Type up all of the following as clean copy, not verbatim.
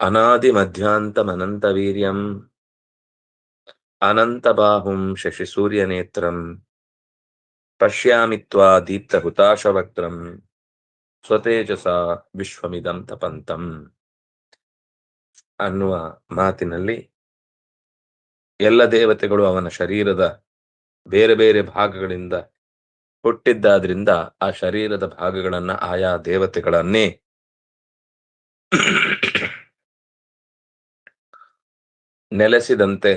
ಅನಾದಿ ಮಧ್ಯಾಂತಮನಂತ ವೀರ್ಯಂ ಅನಂತ ಬಾಹುಂ ಶಶಿ ಸೂರ್ಯ ನೇತ್ರಂ ಪಶ್ಯಾಮಿ ತ್ವಾ ದೀಪ್ತ ಹುತಾಶವಕ್ತ್ರಂ ಸ್ವತೇಜಸ ವಿಶ್ವಮಿದಂ ತಪಂತಂ ಅನ್ನುವ ಮಾತಿನಲ್ಲಿ ಎಲ್ಲ ದೇವತೆಗಳು ಅವನ ಶರೀರದ ಬೇರೆ ಬೇರೆ ಭಾಗಗಳಿಂದ ಹುಟ್ಟಿದ್ದಾದ್ರಿಂದ ಆ ಶರೀರದ ಭಾಗಗಳನ್ನ ಆಯಾ ದೇವತೆಗಳನ್ನೇ ನೆಲೆಸಿದಂತೆ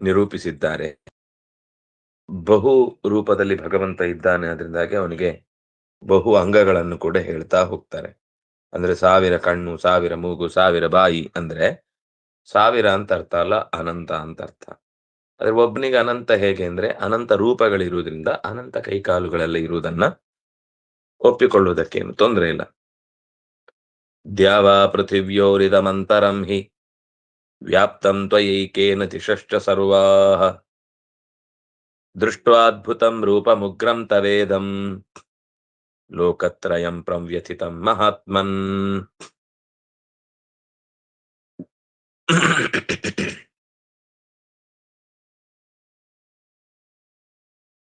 ನಿರೂಪಿಸಿದ್ದಾರೆ. ಬಹು ರೂಪದಲ್ಲಿ ಭಗವಂತ ಇದ್ದಾನೆ, ಅದರಿಂದಾಗಿ ಅವನಿಗೆ ಬಹು ಅಂಗಗಳನ್ನು ಕೂಡ ಹೇಳ್ತಾ ಹೋಗ್ತಾರೆ. ಅಂದ್ರೆ 1000 ಕಣ್ಣು, 1000 ಮೂಗು, 1000 ಬಾಯಿ ಅಂದ್ರೆ 1000 ಅಂತ ಅರ್ಥ ಅಲ್ಲ, ಅನಂತ ಅಂತ ಅರ್ಥ. ಆದ್ರೆ ಒಬ್ಬನಿಗೆ ಅನಂತ ಹೇಗೆ ಅಂದ್ರೆ ಅನಂತ ರೂಪಗಳಿರುವುದರಿಂದ ಅನಂತ ಕೈಕಾಲುಗಳೆಲ್ಲ ಇರುವುದನ್ನ ಒಪ್ಪಿಕೊಳ್ಳುವುದಕ್ಕೇನು ತೊಂದರೆ ಇಲ್ಲ. ದ್ಯಾವಾ ಪೃಥಿವ್ಯೋರಿದಮಂತರಂ ಹಿ ವ್ಯಾಪ್ತಂ ತ್ವಯೈಕೇನ ದಿಶಶ್ಚ ಸರ್ವಾಃ ದೃಷ್ಟ್ವಾದ್ಭುತಂ ರೂಪಮುಗ್ರಂ ತವೇದಂ ಲೋಕತ್ರಯಂ ಪ್ರವ್ಯಥಿತಂ ಮಹಾತ್ಮನ್.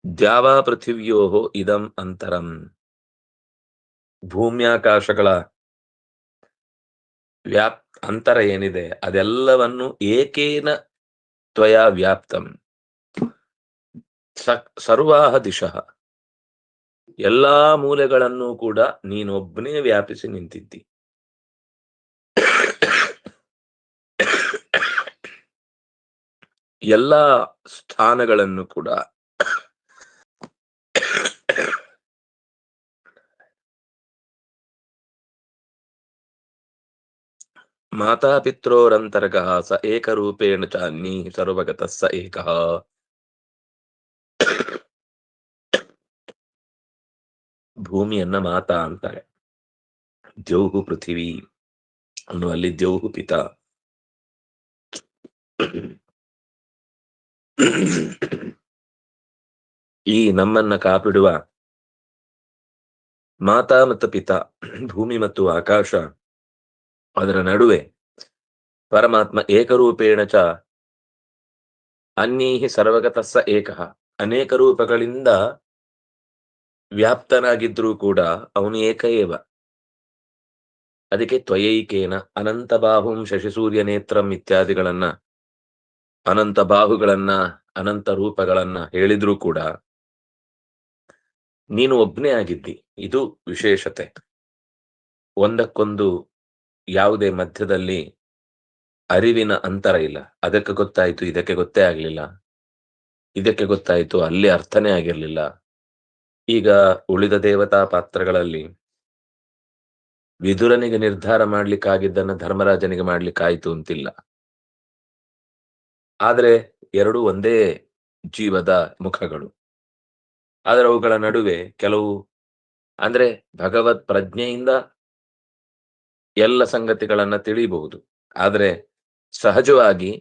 ದ್ಯಾವಾ ಪೃಥಿವ್ಯೋ ಇದಂ ಅಂತರಂ, ಭೂಮ್ಯಾಕಾಶಗಳ ಅಂತರ ಏನಿದೆ ಅದೆಲ್ಲವನ್ನು ಏಕೇನ ತ್ವಯ ವ್ಯಾಪ್ತಂ ಸರ್ವಾಹ ದಿಶಃ, ಎಲ್ಲಾ ಮೂಲೆಗಳನ್ನು ಕೂಡ ನೀನೊಬ್ಬನೇ ವ್ಯಾಪಿಸಿ ನಿಂತಿದ್ದಿ. ಎಲ್ಲ ಸ್ಥಾನಗಳನ್ನು ಕೂಡ ಮಾತಾಪಿತ್ರೋರಂತರ್ಗಃ ಸ ಏಕರೂಪೇಣ ಚ ಅನ್ಯೀ ಸರ್ವಗತಃ ಸ ಏಕಃ. ಭೂಮಿಯನ್ನ ಮಾತಾ ಅಂತಾರೆ, ದ್ಯೌಹು ಪೃಥಿವಿ ಅನ್ನುವಲ್ಲಿ ದ್ಯೌಹು ಪಿತ. ಈ ನಮ್ಮನ್ನ ಕಾಪಿಡುವ ಮಾತಾ ಮತ್ತು ಪಿತ, ಭೂಮಿ ಮತ್ತು ಆಕಾಶ, ಅದರ ನಡುವೆ ಪರಮಾತ್ಮ ಏಕರೂಪೇಣ ಚ ಅನ್ಯೀಹಿ ಸರ್ವಗತಸ್ಸ ಏಕಃ, ಅನೇಕ ರೂಪಗಳಿಂದ ವ್ಯಾಪ್ತನಾಗಿದ್ರೂ ಕೂಡ ಅವನು ಏಕ ಏವ. ಅದಕ್ಕೆ ತ್ವಯೈಕೇನ ಅನಂತ ಬಾಹುಂ ಶಶಿಸೂರ್ಯ ನೇತ್ರಂ ಇತ್ಯಾದಿಗಳನ್ನ, ಅನಂತ ಬಾಹುಗಳನ್ನ ಅನಂತ ರೂಪಗಳನ್ನ ಹೇಳಿದ್ರೂ ಕೂಡ ನೀನು ಒಬ್ನೇ ಆಗಿದ್ದಿ. ಇದು ವಿಶೇಷತೆ. ಒಂದಕ್ಕೊಂದು ಯಾವುದೇ ಮಧ್ಯದಲ್ಲಿ ಅರಿವಿನ ಅಂತರ ಇಲ್ಲ. ಅದಕ್ಕೆ ಗೊತ್ತಾಯ್ತು, ಇದಕ್ಕೆ ಗೊತ್ತೇ ಆಗ್ಲಿಲ್ಲ, ಇದಕ್ಕೆ ಗೊತ್ತಾಯ್ತು, ಅಲ್ಲಿ ಅರ್ಥನೇ ಆಗಿರ್ಲಿಲ್ಲ. ಈಗ ಉಳಿದ ದೇವತಾ ಪಾತ್ರಗಳಲ್ಲಿ ವಿದುರನಿಗೆ ನಿರ್ಧಾರ ಮಾಡ್ಲಿಕ್ಕಾಗಿದ್ದನ್ನ ಧರ್ಮರಾಜನಿಗೆ ಮಾಡ್ಲಿಕ್ಕಾಯ್ತು ಅಂತಿಲ್ಲ. ಆದ್ರೆ ಎರಡೂ ಒಂದೇ ಜೀವದ ಮುಖಗಳು. ಆದರೆ ಅವುಗಳ ನಡುವೆ ಕೆಲವು ಅಂದ್ರೆ ಭಗವತ್ ಪ್ರಜ್ಞೆಯಿಂದ ಎಲ್ಲ ಸಂಗತಿಗಳನ್ನ ತಿಳಿಯಬಹುದು. ಆದ್ರೆ ಸಹಜವಾಗಿ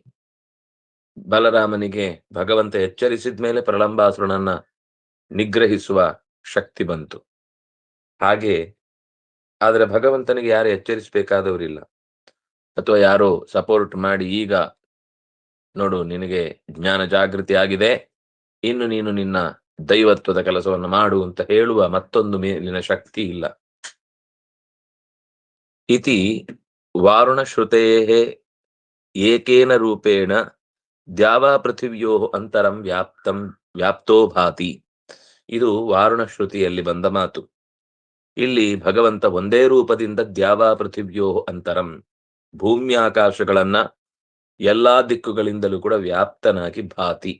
ಬಲರಾಮನಿಗೆ ಭಗವಂತ ಎಚ್ಚರಿಸಿದ ಮೇಲೆ ಪ್ರಲಂಬಾಸುರನನ್ನ ನಿಗ್ರಹಿಸುವ ಶಕ್ತಿ ಬಂತು. ಹಾಗೆ ಆದ್ರೆ ಭಗವಂತನಿಗೆ ಯಾರು ಎಚ್ಚರಿಸಬೇಕಾದವರಿಲ್ಲ, ಅಥವಾ ಯಾರೋ ಸಪೋರ್ಟ್ ಮಾಡಿ ಈಗ ನೋಡು ನಿನಗೆ ಜ್ಞಾನ ಜಾಗೃತಿ ಆಗಿದೆ, ಇನ್ನು ನೀನು ನಿನ್ನ ದೈವತ್ವದ ಕೆಲಸವನ್ನು ಮಾಡು ಅಂತ ಹೇಳುವ ಮತ್ತೊಂದು ಮೇಲಿನ ಶಕ್ತಿ ಇಲ್ಲ. ಇತಿ ವಾರುಣ ಶ್ರುತೇ ಏಕೇನ ರೂಪೇಣ ದ್ಯಾವಾ ಪೃಥಿವ್ಯೋ ಅಂತರಂ ವ್ಯಾಪ್ತೋ ಭಾತಿ. ಇದು ವಾರುಣ ಶ್ರುತಿಯಲ್ಲಿ ಬಂದ ಮಾತು. ಇಲ್ಲಿ ಭಗವಂತ ಒಂದೇ ರೂಪದಿಂದ ದ್ಯಾವಾ ಪೃಥಿವ್ಯೋ ಅಂತರಂ, ಭೂಮ್ಯಾಕಾಶಗಳನ್ನ ಎಲ್ಲಾ ದಿಕ್ಕುಗಳಿಂದಲೂ ಕೂಡ ವ್ಯಾಪ್ತನಾಗಿ ಭಾತಿ,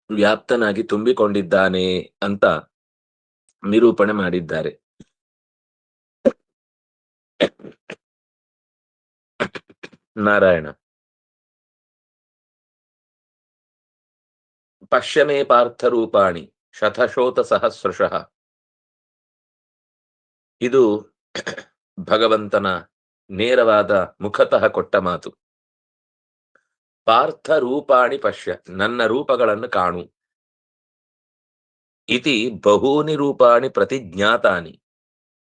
ವ್ಯಾಪ್ತನಾಗಿ ತುಂಬಿಕೊಂಡಿದ್ದಾನೆ ಅಂತ ನಿರೂಪಣೆ ಮಾಡಿದ್ದಾರೆ. ನಾರಾಯಣ. ಪಶ್ಯಮೇ ಪಾರ್ಥ ರೂಪಾಣಿ ಶತಶೋತ ಸಹಸ್ರಶಃ ಇದು ಭಗವಂತನ ನೇರವಾದ ಮುಖತಃ ಕೊಟ್ಟ ಮಾತು. ಪಾರ್ಥ ರೂಪಾಣಿ ಪಶ್ಯ, ನನ್ನ ರೂಪಗಳನ್ನು ಕಾಣು. ಇತಿ ಬಹೂನಿ ರೂಪಾಣಿ ಪ್ರತಿಜ್ಞಾತಾನಿ,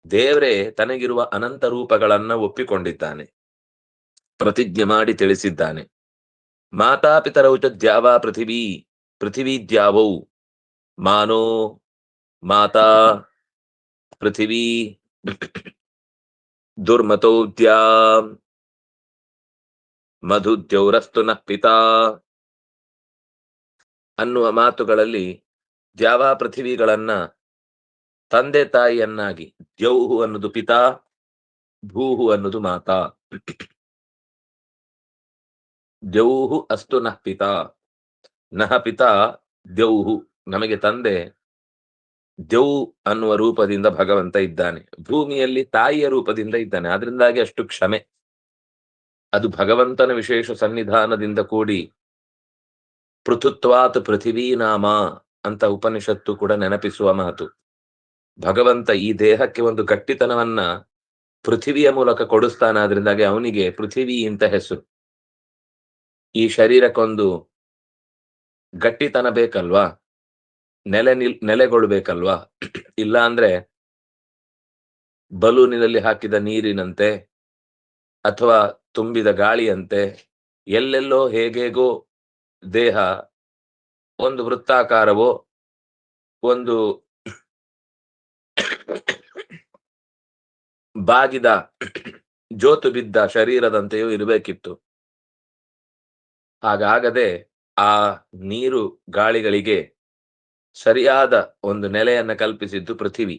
ದೇವರೇ ತನಗಿರುವ ಅನಂತ ರೂಪಗಳನ್ನ ಒಪ್ಪಿಕೊಂಡಿದ್ದಾನೆ, ಪ್ರತಿಜ್ಞೆ ಮಾಡಿ ತಿಳಿಸಿದ್ದಾನೆ. ಮಾತಾಪಿತರೌಚ ದ್ಯಾವಾ ಪೃಥಿವೀ, ಪೃಥಿವೀ ದ್ಯಾವೌ, ಮಾನೋ ಮಾತಾ ಪೃಥಿವೀ ದುರ್ಮತೋ ದ್ಯಾ ಮಧುದ್ಯೌರಸ್ತು ನಃ ಪಿತಾ ಅನ್ನುವ ಮಾತುಗಳಲ್ಲಿ ದ್ಯಾವಾ ಪೃಥಿವಿಗಳನ್ನ ತಂದೆ ತಾಯಿಯನ್ನಾಗಿ, ದ್ಯೌಹು ಅನ್ನೋದು ಪಿತಾ, ಭೂಹು ಅನ್ನೋದು ಮಾತಾ. ದ್ಯೌಹು ಅಸ್ತು ನಃ ಪಿತಾ, ನಃ ಪಿತಾ ದ್ಯೌಹು, ನಮಗೆ ತಂದೆ ದ್ಯೌ ಅನ್ನುವ ರೂಪದಿಂದ ಭಗವಂತ ಇದ್ದಾನೆ, ಭೂಮಿಯಲ್ಲಿ ತಾಯಿಯ ರೂಪದಿಂದ ಇದ್ದಾನೆ. ಅದರಿಂದಾಗಿ ಅಷ್ಟು ಕ್ಷಮೆ. ಅದು ಭಗವಂತನ ವಿಶೇಷ ಸನ್ನಿಧಾನದಿಂದ ಕೂಡಿ ಪೃಥುತ್ವಾತ್ ಪೃಥಿವೀ ನಾಮ ಅಂತ ಉಪನಿಷತ್ತು ಕೂಡ ನೆನಪಿಸುವ ಮಾತು. ಭಗವಂತ ಈ ದೇಹಕ್ಕೆ ಒಂದು ಗಟ್ಟಿತನವನ್ನ ಪೃಥಿವಿಯ ಮೂಲಕ ಕೊಡಿಸ್ತಾನೆ. ಆದ್ರಿಂದಾಗಿ ಅವನಿಗೆ ಪೃಥಿವಿ ಅಂತ ಹೆಸರು. ಈ ಶರೀರಕ್ಕೊಂದು ಗಟ್ಟಿತನ ಬೇಕಲ್ವಾ, ನೆಲೆಗೊಳ್ಬೇಕಲ್ವಾ. ಇಲ್ಲ ಅಂದ್ರೆ ಬಲೂನಿನಲ್ಲಿ ಹಾಕಿದ ನೀರಿನಂತೆ ಅಥವಾ ತುಂಬಿದ ಗಾಳಿಯಂತೆ ಎಲ್ಲೆಲ್ಲೋ ಹೇಗೇಗೋ ದೇಹ ಒಂದು ವೃತ್ತಾಕಾರವೋ ಒಂದು ಬಾಗಿದ ಜೋತು ಬಿದ್ದ ಶರೀರದಂತೆಯೂ ಇರಬೇಕಿತ್ತು. ಹಾಗಾಗದೆ ಆ ನೀರು ಗಾಳಿಗಳಿಗೆ ಸರಿಯಾದ ಒಂದು ನೆಲೆಯನ್ನ ಕಲ್ಪಿಸಿದ್ದು ಪೃಥಿವಿ.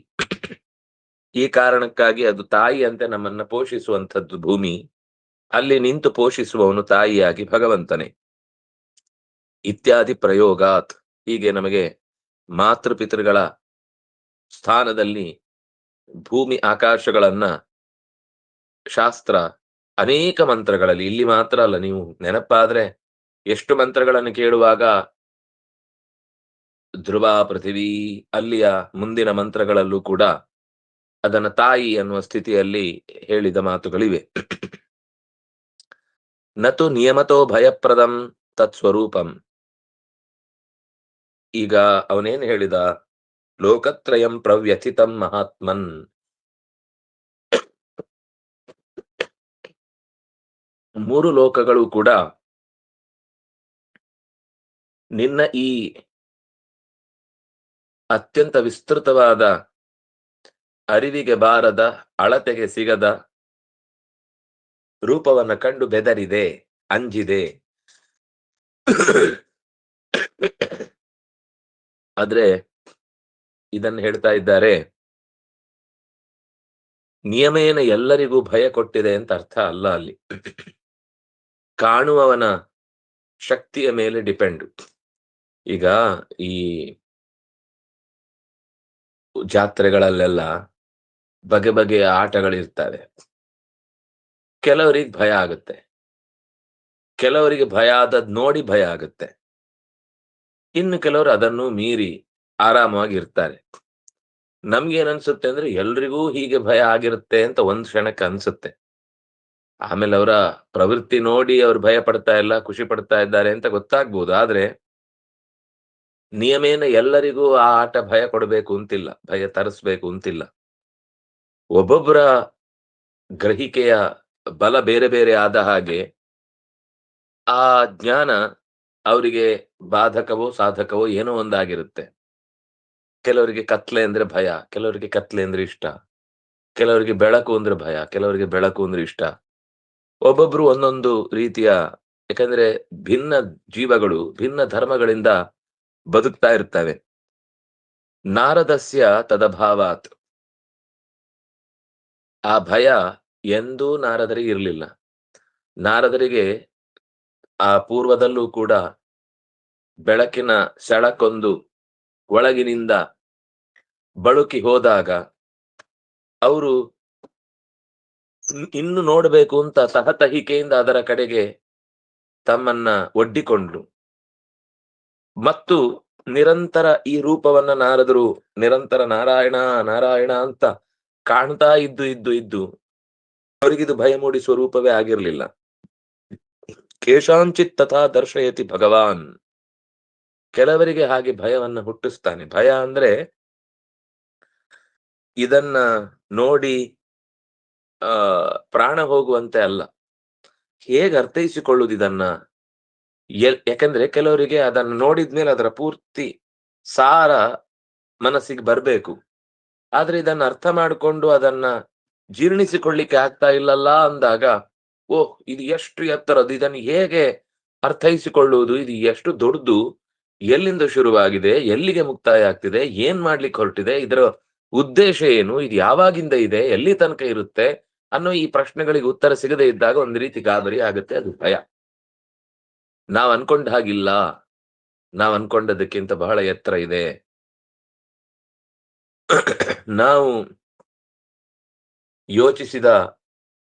ಈ ಕಾರಣಕ್ಕಾಗಿ ಅದು ತಾಯಿಯಂತೆ ನಮ್ಮನ್ನ ಪೋಷಿಸುವಂಥದ್ದು ಭೂಮಿ. ಅಲ್ಲಿ ನಿಂತು ಪೋಷಿಸುವವನು ತಾಯಿಯಾಗಿ ಭಗವಂತನೇ. ಇತ್ಯಾದಿ ಪ್ರಯೋಗಾತ್, ಹೀಗೆ ನಮಗೆ ಮಾತೃಪಿತೃಗಳ ಸ್ಥಾನದಲ್ಲಿ ಭೂಮಿ ಆಕಾಶಗಳನ್ನ ಶಾಸ್ತ್ರ ಅನೇಕ ಮಂತ್ರಗಳಲ್ಲಿ, ಇಲ್ಲಿ ಮಾತ್ರ ಅಲ್ಲ, ನೀವು ನೆನಪಾದ್ರೆ ಎಷ್ಟು ಮಂತ್ರಗಳನ್ನು ಕೇಳುವಾಗ ಧ್ರುವ ಪೃಥಿವಿ ಅಲ್ಲಿಯ ಮುಂದಿನ ಮಂತ್ರಗಳಲ್ಲೂ ಕೂಡ ಅದನ್ನ ತಾಯಿ ಅನ್ನುವ ಸ್ಥಿತಿಯಲ್ಲಿ ಹೇಳಿದ ಮಾತುಗಳಿವೆ. ನತು ನಿಯಮತೋ ಭಯಪ್ರದಂ ತತ್ಸ್ವರೂಪಂ. ಈಗ ಅವನೇನು ಹೇಳಿದ, ಲೋಕತ್ರಯಂ ಪ್ರವ್ಯಥಿತಂ ಮಹಾತ್ಮನ್. ಮೂರು ಲೋಕಗಳು ಕೂಡ ನಿನ್ನ ಈ ಅತ್ಯಂತ ವಿಸ್ತೃತವಾದ ಅರಿವಿಗೆ ಬಾರದ, ಅಳತೆಗೆ ಸಿಗದ ರೂಪವನ್ನ ಕಂಡು ಬೆದರಿದೆ, ಅಂಜಿದೆ. ಆದ್ರೆ ಇದನ್ನು ಹೇಳ್ತಾ ಇದ್ದಾರೆ, ನಿಯಮೇನ ಎಲ್ಲರಿಗೂ ಭಯ ಕೊಟ್ಟಿದೆ ಅಂತ ಅರ್ಥ ಅಲ್ಲ. ಅಲ್ಲಿ ಕಾಣುವವನ ಶಕ್ತಿಯ ಮೇಲೆ ಡಿಪೆಂಡ್. ಈಗ ಈ ಜಾತ್ರೆಗಳಲ್ಲೆಲ್ಲ ಬಗೆ ಬಗೆಯ ಆಟಗಳಿರ್ತವೆ. ಕೆಲವರಿಗೆ ಭಯ ಆಗುತ್ತೆ, ಕೆಲವರಿಗೆ ಭಯ ಆದದ್ ನೋಡಿ ಭಯ ಆಗುತ್ತೆ, ಇನ್ನು ಕೆಲವರು ಅದನ್ನು ಮೀರಿ ಆರಾಮವಾಗಿರ್ತಾರೆ. ನಮ್ಗೇನನ್ಸುತ್ತೆ ಅಂದ್ರೆ ಎಲ್ರಿಗೂ ಹೀಗೆ ಭಯ ಆಗಿರುತ್ತೆ ಅಂತ ಒಂದ್ ಕ್ಷಣಕ್ಕೆ ಅನ್ಸುತ್ತೆ. ಆಮೇಲೆ ಅವರ ಪ್ರವೃತ್ತಿ ನೋಡಿ ಅವ್ರು ಭಯ ಪಡ್ತಾ ಇಲ್ಲ, ಖುಷಿ ಪಡ್ತಾ ಇದ್ದಾರೆ ಅಂತ ಗೊತ್ತಾಗ್ಬೋದು. ಆದ್ರೆ ನಿಯಮೇನ ಎಲ್ಲರಿಗೂ ಆ ಆಟ ಭಯ ಕೊಡಬೇಕು ಅಂತಿಲ್ಲ, ಭಯ ತರಿಸ್ಬೇಕು ಅಂತಿಲ್ಲ. ಒಬ್ಬೊಬ್ಬರ ಗ್ರಹಿಕೆಯ ಬಲ ಬೇರೆ ಬೇರೆ ಆದ ಹಾಗೆ ಆ ಜ್ಞಾನ ಅವರಿಗೆ ಬಾಧಕವೋ ಸಾಧಕವೋ ಏನೋ ಒಂದಾಗಿರುತ್ತೆ. ಕೆಲವರಿಗೆ ಕತ್ಲೆ ಅಂದ್ರೆ ಭಯ, ಕೆಲವರಿಗೆ ಕತ್ಲೆ ಅಂದ್ರೆ ಇಷ್ಟ, ಕೆಲವರಿಗೆ ಬೆಳಕು ಅಂದ್ರೆ ಭಯ, ಕೆಲವರಿಗೆ ಬೆಳಕು ಅಂದ್ರೆ ಇಷ್ಟ. ಒಬ್ಬೊಬ್ರು ಒಂದೊಂದು ರೀತಿಯ, ಯಾಕಂದ್ರೆ ಭಿನ್ನ ಜೀವಗಳು ಭಿನ್ನ ಧರ್ಮಗಳಿಂದ ಬದುಕ್ತಾ ಇರ್ತವೆ. ನಾರದಸ್ಯ ತದಭಾವಾತ್, ಆ ಭಯ ಎಂದೂ ನಾರದರಿಗೆ ಇರಲಿಲ್ಲ. ನಾರದರಿಗೆ ಆ ಪೂರ್ವದಲ್ಲೂ ಕೂಡ ಬೆಳಕಿನ ಸೆಳಕೊಂದು ಒಳಗಿನಿಂದ ಬಳುಕಿ ಹೋದಾಗ ಅವರು ಇನ್ನು ನೋಡಬೇಕು ಅಂತ ತಹತಹಿಕೆಯಿಂದ ಅದರ ಕಡೆಗೆ ತಮ್ಮನ್ನ ಒಡ್ಡಿಕೊಂಡ್ರು. ಮತ್ತು ನಿರಂತರ ಈ ರೂಪವನ್ನ ನಾರದರು ನಿರಂತರ ನಾರಾಯಣ ನಾರಾಯಣ ಅಂತ ಕಾಣ್ತಾ ಇದ್ದು ಅವರಿಗಿದು ಭಯ ಮೂಡಿಸುವ ರೂಪವೇ ಆಗಿರ್ಲಿಲ್ಲ. ಕೇಶಾಂಚಿತ್ ತಥಾ ದರ್ಶಯತಿ ಭಗವಾನ್. ಕೆಲವರಿಗೆ ಹಾಗೆ ಭಯವನ್ನ ಹುಟ್ಟಿಸ್ತಾನೆ. ಭಯ ಅಂದ್ರೆ ಇದನ್ನ ನೋಡಿ ಪ್ರಾಣ ಹೋಗುವಂತೆ ಅಲ್ಲ. ಹೇಗೆ ಅರ್ಥೈಸಿಕೊಳ್ಳುವುದು ಇದನ್ನ? ಯಾಕಂದ್ರೆ ಕೆಲವರಿಗೆ ಅದನ್ನು ನೋಡಿದ್ಮೇಲೆ ಅದರ ಪೂರ್ತಿ ಸಾರ ಮನಸ್ಸಿಗೆ ಬರ್ಬೇಕು. ಆದ್ರೆ ಇದನ್ನ ಅರ್ಥ ಮಾಡಿಕೊಂಡು ಅದನ್ನ ಜೀರ್ಣಿಸಿಕೊಳ್ಳಿಕ್ಕೆ ಆಗ್ತಾ ಇಲ್ಲಲ್ಲ ಅಂದಾಗ, ಓಹ್, ಇದು ಎಷ್ಟು ಎತ್ತರದ್ದು, ಇದನ್ನು ಹೇಗೆ ಅರ್ಥೈಸಿಕೊಳ್ಳುವುದು, ಇದು ಎಷ್ಟು ದೊಡ್ಡದು, ಎಲ್ಲಿಂದ ಶುರುವಾಗಿದೆ, ಎಲ್ಲಿಗೆ ಮುಕ್ತಾಯ ಆಗ್ತಿದೆ, ಏನ್ ಮಾಡ್ಲಿಕ್ಕೆ ಹೊರಟಿದೆ, ಇದರ ಉದ್ದೇಶ ಏನು, ಇದು ಯಾವಾಗಿಂದ ಇದೆ, ಎಲ್ಲಿ ತನಕ ಇರುತ್ತೆ ಅನ್ನೋ ಈ ಪ್ರಶ್ನೆಗಳಿಗೆ ಉತ್ತರ ಸಿಗದೆ ಇದ್ದಾಗ ಒಂದು ರೀತಿ ಗಾಬರಿ ಆಗುತ್ತೆ. ಅದು ಭಯ. ನಾವ್ ಅನ್ಕೊಂಡ ಹಾಗಿಲ್ಲ, ನಾವ್ ಅನ್ಕೊಂಡದಕ್ಕಿಂತ ಬಹಳ ಎತ್ತರ ಇದೆ, ನಾವು ಯೋಚಿಸಿದ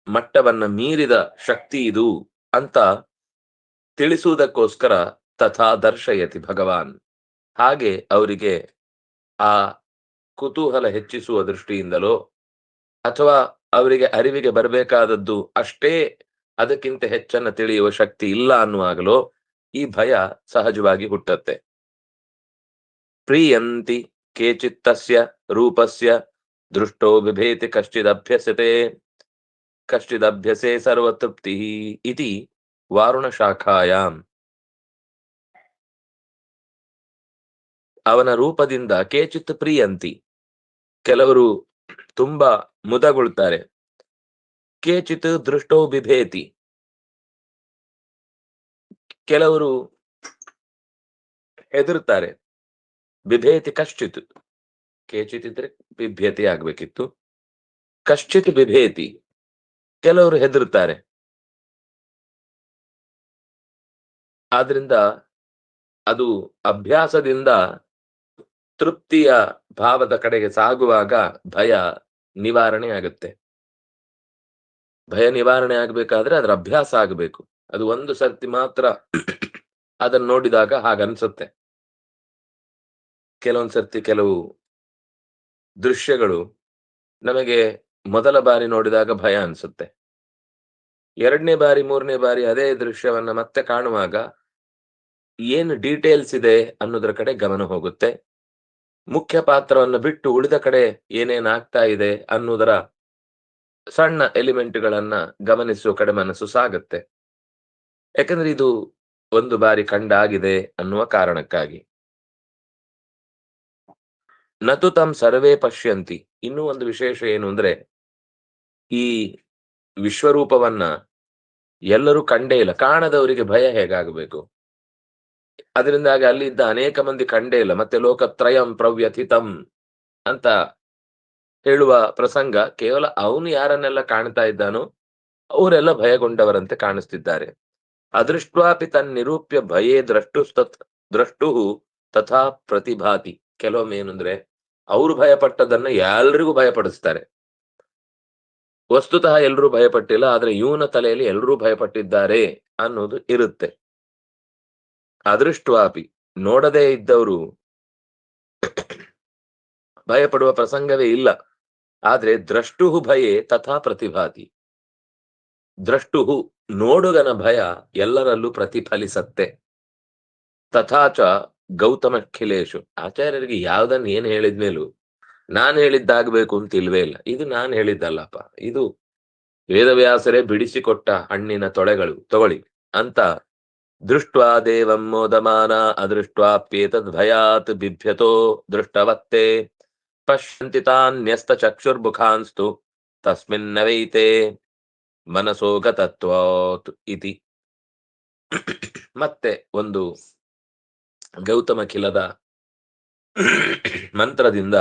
ಮಟ್ಟವನ್ನ ಮೀರಿದ ಶಕ್ತಿ ಇದು ಅಂತ ತಿಳಿಸುವುದಕ್ಕೋಸ್ಕರ ತಥಾ ದರ್ಶಯತಿ ಭಗವಾನ್. ಹಾಗೆ ಅವರಿಗೆ ಆ ಕುತೂಹಲ ಹೆಚ್ಚಿಸುವ ದೃಷ್ಟಿಯಿಂದಲೋ ಅಥವಾ ಅವರಿಗೆ ಅರಿವಿಗೆ ಬರಬೇಕಾದದ್ದು ಅಷ್ಟೇ, ಅದಕ್ಕಿಂತ ಹೆಚ್ಚನ್ನ ತಿಳಿಯುವ ಶಕ್ತಿ ಇಲ್ಲ ಅನ್ನುವಾಗಲೋ ಈ ಭಯ ಸಹಜವಾಗಿ ಹುಟ್ಟತ್ತೆ. ಪ್ರಿಯಂತಿ ಕೇಚಿತ್ತಸ್ಯ ರೂಪಸ್ಯ ದೃಷ್ಟೋ ಬಿಭೇತಿ ಕಶ್ಚಿದಭ್ಯಸೆ ಸರ್ವತೃಪ್ತಿ ಇತಿ ವಾರುಣ ಶಾಖಾಯಾಮ್. ಅವನ ರೂಪದಿಂದ ಕೇಚಿತ್ ಪ್ರಿಯಂತಿ, ಕೆಲವರು ತುಂಬಾ ಮುದಗೊಳ್ತಾರೆ. ಕೇಚಿತ್ ದೃಷ್ಟೋ ಬಿಭೇತಿ, ಕೆಲವರು ಹೆದರ್ತಾರೆ. ಬಿಭೇತಿ ಕಶ್ಚಿತ್, ಕೇಚಿತ್ ಇದ್ರೆ ಬಿಭ್ಯತಿ ಆಗ್ಬೇಕಿತ್ತು. ಕಶ್ಚಿತ್ ಬಿಭೇತಿ, ಕೆಲವರು ಹೆದರ್ತಾರೆ. ಆದ್ರಿಂದ ಅದು ಅಭ್ಯಾಸದಿಂದ ತೃಪ್ತಿಯ ಭಾವದ ಕಡೆಗೆ ಸಾಗುವಾಗ ಭಯ ನಿವಾರಣೆ ಆಗುತ್ತೆ. ಭಯ ನಿವಾರಣೆ ಆಗ್ಬೇಕಾದ್ರೆ ಅದರ ಅಭ್ಯಾಸ ಆಗಬೇಕು. ಅದು ಒಂದು ಸರ್ತಿ ಮಾತ್ರ ಅದನ್ನು ನೋಡಿದಾಗ ಹಾಗನ್ಸುತ್ತೆ. ಕೆಲವೊಂದ್ ಸರ್ತಿ ಕೆಲವು ದೃಶ್ಯಗಳು ನಮಗೆ ಮೊದಲ ಬಾರಿ ನೋಡಿದಾಗ ಭಯ ಅನ್ಸುತ್ತೆ. 2ನೇ ಬಾರಿ 3ನೇ ಬಾರಿ ಅದೇ ದೃಶ್ಯವನ್ನ ಮತ್ತೆ ಕಾಣುವಾಗ ಏನು ಡೀಟೇಲ್ಸ್ ಇದೆ ಅನ್ನೋದ್ರ ಕಡೆ ಗಮನ ಹೋಗುತ್ತೆ. ಮುಖ್ಯ ಪಾತ್ರವನ್ನು ಬಿಟ್ಟು ಉಳಿದ ಕಡೆ ಏನೇನಾಗ್ತಾ ಇದೆ ಅನ್ನೋದರ ಸಣ್ಣ ಎಲಿಮೆಂಟ್ಗಳನ್ನ ಗಮನಿಸುವ ಕಡೆ ಮನಸ್ಸು ಸಾಗುತ್ತೆ. ಯಾಕಂದ್ರೆ ಇದು ಒಂದು ಬಾರಿ ಕಂಡಾಗಿದೆ ಅನ್ನುವ ಕಾರಣಕ್ಕಾಗಿ. ನತು ತಂ ಸರ್ವೇ ಪಶ್ಯಂತಿ. ಇನ್ನೂ ಒಂದು ವಿಶೇಷ ಏನು ಅಂದ್ರೆ, ಈ ವಿಶ್ವರೂಪವನ್ನ ಎಲ್ಲರೂ ಕಂಡೇ ಇಲ್ಲ. ಕಾಣದವರಿಗೆ ಭಯ ಹೇಗಾಗಬೇಕು? ಅದರಿಂದಾಗಿ ಅಲ್ಲಿದ್ದ ಅನೇಕ ಮಂದಿ ಕಂಡೇ ಇಲ್ಲ. ಮತ್ತೆ ಲೋಕತ್ರಯಂ ಪ್ರವ್ಯಥಿತಂ ಅಂತ ಹೇಳುವ ಪ್ರಸಂಗ ಕೇವಲ ಅವನು ಯಾರನ್ನೆಲ್ಲ ಕಾಣ್ತಾ ಇದ್ದಾನೋ ಅವರೆಲ್ಲ ಭಯಗೊಂಡವರಂತೆ ಕಾಣಿಸ್ತಿದ್ದಾರೆ. ಅದೃಷ್ಟ್ವಾಪಿ ತನ್ನಿರೂಪ್ಯ ಭಯೇ ದ್ರಷ್ಟು ತಥಾ ಪ್ರತಿಭಾತಿ. ಕೆಲವೊಮ್ಮೆ ಏನಂದ್ರೆ ಅವರು ಭಯಪಟ್ಟದನ್ನ ಎಲ್ರಿಗೂ ಭಯಪಡಿಸ್ತಾರೆ. ವಸ್ತುತಃ ಎಲ್ಲರೂ ಭಯಪಟ್ಟಿಲ್ಲ, ಆದ್ರೆ ಇವನ ತಲೆಯಲ್ಲಿ ಎಲ್ಲರೂ ಭಯಪಟ್ಟಿದ್ದಾರೆ ಅನ್ನೋದು ಇರುತ್ತೆ. ಅದೃಷ್ಟ್ವಾಪಿ, ನೋಡದೇ ಇದ್ದವರು ಭಯಪಡುವ ಪ್ರಸಂಗವೇ ಇಲ್ಲ. ಆದ್ರೆ ದ್ರಷ್ಟುಹು ಭಯೇ ತಥಾ ಪ್ರತಿಭಾತಿ. ದ್ರಷ್ಟುಹು, ನೋಡುಗನ ಭಯ ಎಲ್ಲರಲ್ಲೂ ಪ್ರತಿಫಲಿಸತ್ತೆ. ತಥಾಚ ಗೌತಮಖಿಲೇಶು. ಆಚಾರ್ಯರಿಗೆ ಯಾವ್ದನ್ನ ಏನ್ ಹೇಳಿದ್ಮೇಲೂ ನಾನ್ ಹೇಳಿದ್ದಾಗಬೇಕು ಅಂತ ಇಲ್ವೇ ಇಲ್ಲ. ಇದು ನಾನ್ ಹೇಳಿದ್ದಲ್ಲಪ್ಪ, ಇದು ವೇದವ್ಯಾಸರೇ ಬಿಡಿಸಿಕೊಟ್ಟ ಹಣ್ಣಿನ ತೊಳೆಗಳು, ತಗೊಳ್ಳಿ ಅಂತ ದೃಷ್ಟ್ವಾ ದೇವಂ ಮೋದಮಾನ ಅದೃಷ್ಟ್ವಾಪ್ಯೇತದ್ ಭಯಾತ್ ಬಿಭ್ಯತೋ ದೃಷ್ಟವತ್ತೇ ಪಶ್ಯಂತಿ ತಾನ್ಯಸ್ತ ಚಕ್ಷುರ್ಮುಖಾನ್ಸ್ತು ತಸ್ಮಿನ್ನವೈತೆ ಮನಸೋಗತತ್ವಾತ್ ಇತಿ. ಮತ್ತೆ ಒಂದು ಗೌತಮಖಿಲದ ಮಂತ್ರದಿಂದ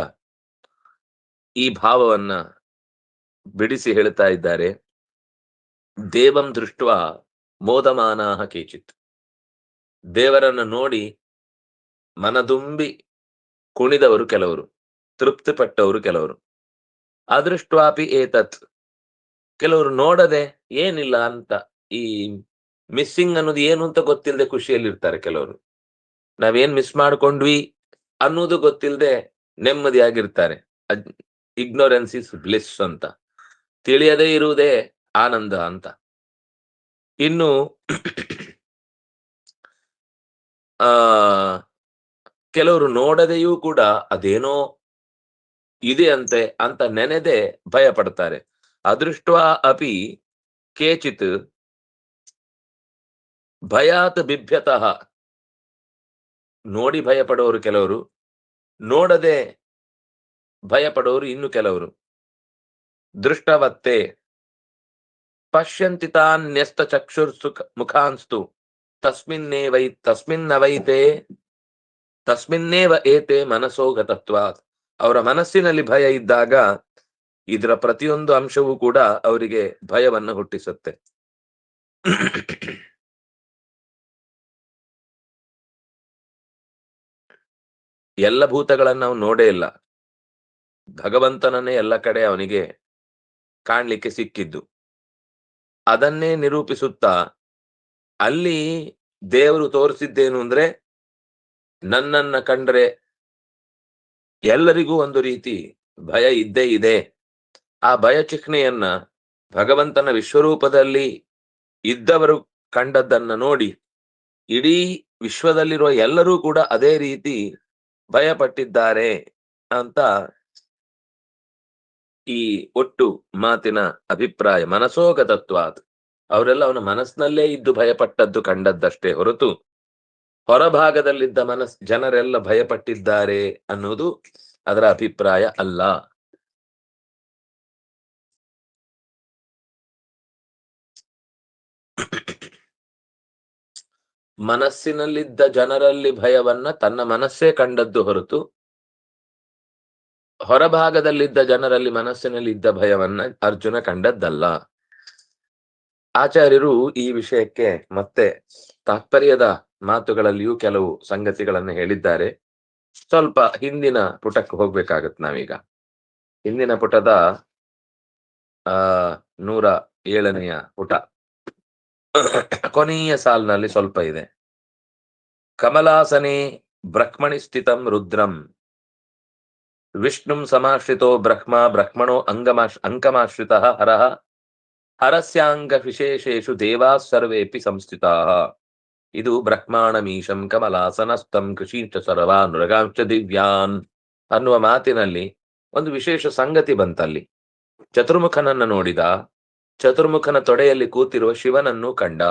ಈ ಭಾವವನ್ನ ಬಿಡಿಸಿ ಹೇಳ್ತಾ ಇದ್ದಾರೆ. ದೇವಂ ದೃಷ್ಟ್ವಾ ಮೋದಮಾನಾಹ ಕೇಚಿತ್. ದೇವರನ್ನು ನೋಡಿ ಮನದುಂಬಿ ಕುಣಿದವರು ಕೆಲವರು, ತೃಪ್ತಿಪಟ್ಟವರು ಕೆಲವರು. ಅದೃಷ್ಟ್ವಾಪಿ ಏತತ್, ಕೆಲವರು ನೋಡದೆ ಏನಿಲ್ಲ ಅಂತ, ಈ ಮಿಸ್ಸಿಂಗ್ ಅನ್ನೋದು ಏನು ಅಂತ ಗೊತ್ತಿಲ್ಲದೆ ಖುಷಿಯಲ್ಲಿರ್ತಾರೆ ಕೆಲವರು. ನಾವೇನ್ ಮಿಸ್ ಮಾಡ್ಕೊಂಡ್ವಿ ಅನ್ನೋದು ಗೊತ್ತಿಲ್ಲದೆ ನೆಮ್ಮದಿಯಾಗಿರ್ತಾರೆ. ಇಗ್ನೋರೆನ್ಸ್ ಇಸ್ ಬ್ಲಿಸ್ ಅಂತ, ತಿಳಿಯದೇ ಇರುವುದೇ ಆನಂದ ಅಂತ. ಇನ್ನು ಆ ಕೆಲವರು ನೋಡದೆಯೂ ಕೂಡ ಅದೇನೋ ಇದೆ ಅಂತೆ ಅಂತ ನೆನೆದೆ ಭಯ ಪಡ್ತಾರೆ. ಅದೃಷ್ಟ್ವಾ ಅಪಿ ಕೇಚಿತ್ ಭಯಾತ್ ಬಿಭ್ಯತಃ. ನೋಡಿ ಭಯ ಪಡೋರು ಕೆಲವರು, ನೋಡದೆ ಭಯ ಪಡೋರು ಇನ್ನು ಕೆಲವರು. ದೃಷ್ಟವತ್ತೆ ಪಶ್ಯಂತಿ ತಾನ್ ನ್ಯಸ್ತ ಚಕ್ಷುರ್ಸು ಮುಖಾನ್ಸ್ತು ತಸ್ಮಿನ್ನೇವ ಏತೆ ಮನಸೋ ಗತತ್ವಾತ್. ಅವರ ಮನಸ್ಸಿನಲ್ಲಿ ಭಯ ಇದ್ದಾಗ ಇದರ ಪ್ರತಿಯೊಂದು ಅಂಶವೂ ಕೂಡ ಅವರಿಗೆ ಭಯವನ್ನು ಹುಟ್ಟಿಸುತ್ತೆ. ಎಲ್ಲ ಭೂತಗಳನ್ನ ನಾವು ನೋಡೇ ಇಲ್ಲ, ಭಗವಂತನನ್ನೇ ಎಲ್ಲ ಕಡೆ ಅವನಿಗೆ ಕಾಣ್ಲಿಕ್ಕೆ ಸಿಕ್ಕಿದ್ದು. ಅದನ್ನೇ ನಿರೂಪಿಸುತ್ತಾ ಅಲ್ಲಿ ದೇವರು ತೋರಿಸಿದ್ದೇನು ಅಂದ್ರೆ, ನನ್ನನ್ನ ಕಂಡ್ರೆ ಎಲ್ಲರಿಗೂ ಒಂದು ರೀತಿ ಭಯ ಇದ್ದೇ ಇದೆ. ಆ ಭಯ ಚಿಹ್ನೆಯನ್ನ ಭಗವಂತನ ವಿಶ್ವರೂಪದಲ್ಲಿ ಇದ್ದವರು ಕಂಡದ್ದನ್ನ ನೋಡಿ ಇಡೀ ವಿಶ್ವದಲ್ಲಿರುವ ಎಲ್ಲರೂ ಕೂಡ ಅದೇ ರೀತಿ ಭಯಪಟ್ಟಿದ್ದಾರೆ ಅಂತ ಈ ಒಟ್ಟು ಮಾತಿನ ಅಭಿಪ್ರಾಯ. ಮನಸೋಗತತ್ವಾತ್, ಅವರೆಲ್ಲ ಅವನ ಮನಸ್ಸಿನಲ್ಲೇ ಇದ್ದು ಭಯಪಟ್ಟದ್ದು ಕಂಡದ್ದಷ್ಟೇ ಹೊರತು ಹೊರಭಾಗದಲ್ಲಿದ್ದ ಜನರೆಲ್ಲ ಭಯಪಟ್ಟಿದ್ದಾರೆ ಅನ್ನೋದು ಅದರ ಅಭಿಪ್ರಾಯ ಅಲ್ಲ. ಮನಸ್ಸಿನಲ್ಲಿದ್ದ ಜನರಲ್ಲಿ ಭಯವನ್ನ ತನ್ನ ಮನಸ್ಸೇ ಕಂಡದ್ದು ಹೊರತು ಹೊರಭಾಗದಲ್ಲಿದ್ದ ಜನರಲ್ಲಿ ಮನಸ್ಸಿನಲ್ಲಿ ಇದ್ದ ಭಯವನ್ನ ಅರ್ಜುನ ಕಂಡದ್ದಲ್ಲ. ಆಚಾರ್ಯರು ಈ ವಿಷಯಕ್ಕೆ ಮತ್ತೆ ತಾತ್ಪರ್ಯದ ಮಾತುಗಳಲ್ಲಿಯೂ ಕೆಲವು ಸಂಗತಿಗಳನ್ನು ಹೇಳಿದ್ದಾರೆ. ಸ್ವಲ್ಪ ಹಿಂದಿನ ಪುಟಕ್ಕೆ ಹೋಗ್ಬೇಕಾಗತ್ತೆ ನಾವೀಗ. ಹಿಂದಿನ ಪುಟದ 107ನೆಯ ಪುಟ ಕೊನೆಯ ಸಾಲಿನಲ್ಲಿ ಸ್ವಲ್ಪ ಇದೆ. ಕಮಲಾಸನೆ ಬ್ರಹ್ಮಣಿ ಸ್ಥಿತಂ ರುದ್ರಂ ವಿಷ್ಣುಂ ಸಮಾಶ್ರಿತೋ ಬ್ರಹ್ಮಣೋ ಅಂಕಮಾಶ್ರಿತಃ ಹರಃ ಹರಸ್ಯಾಂಗ ವಿಶೇಷೇಷು ದೇವಾ ಸರ್ವೇಪಿ ಸಂಸ್ಥಿತಾಃ. ಇದು ಬ್ರಹ್ಮಾಣಮೀಶಂ ಕಮಲಾಸನಸ್ಥಂ ಕೃಷೀಂಚ ಸರ್ವಾನ್ ಮೃಗಾಂಚ ದಿವ್ಯಾನ್ ಅನ್ನುವ ಮಾತಿನಲ್ಲಿ ಒಂದು ವಿಶೇಷ ಸಂಗತಿ ಬಂತಲ್ಲಿ. ಚತುರ್ಮುಖನನ್ನ ನೋಡಿದ, ಚತುರ್ಮುಖನ ತೊಡೆಯಲ್ಲಿ ಕೂತಿರುವ ಶಿವನನ್ನು ಕಂಡ.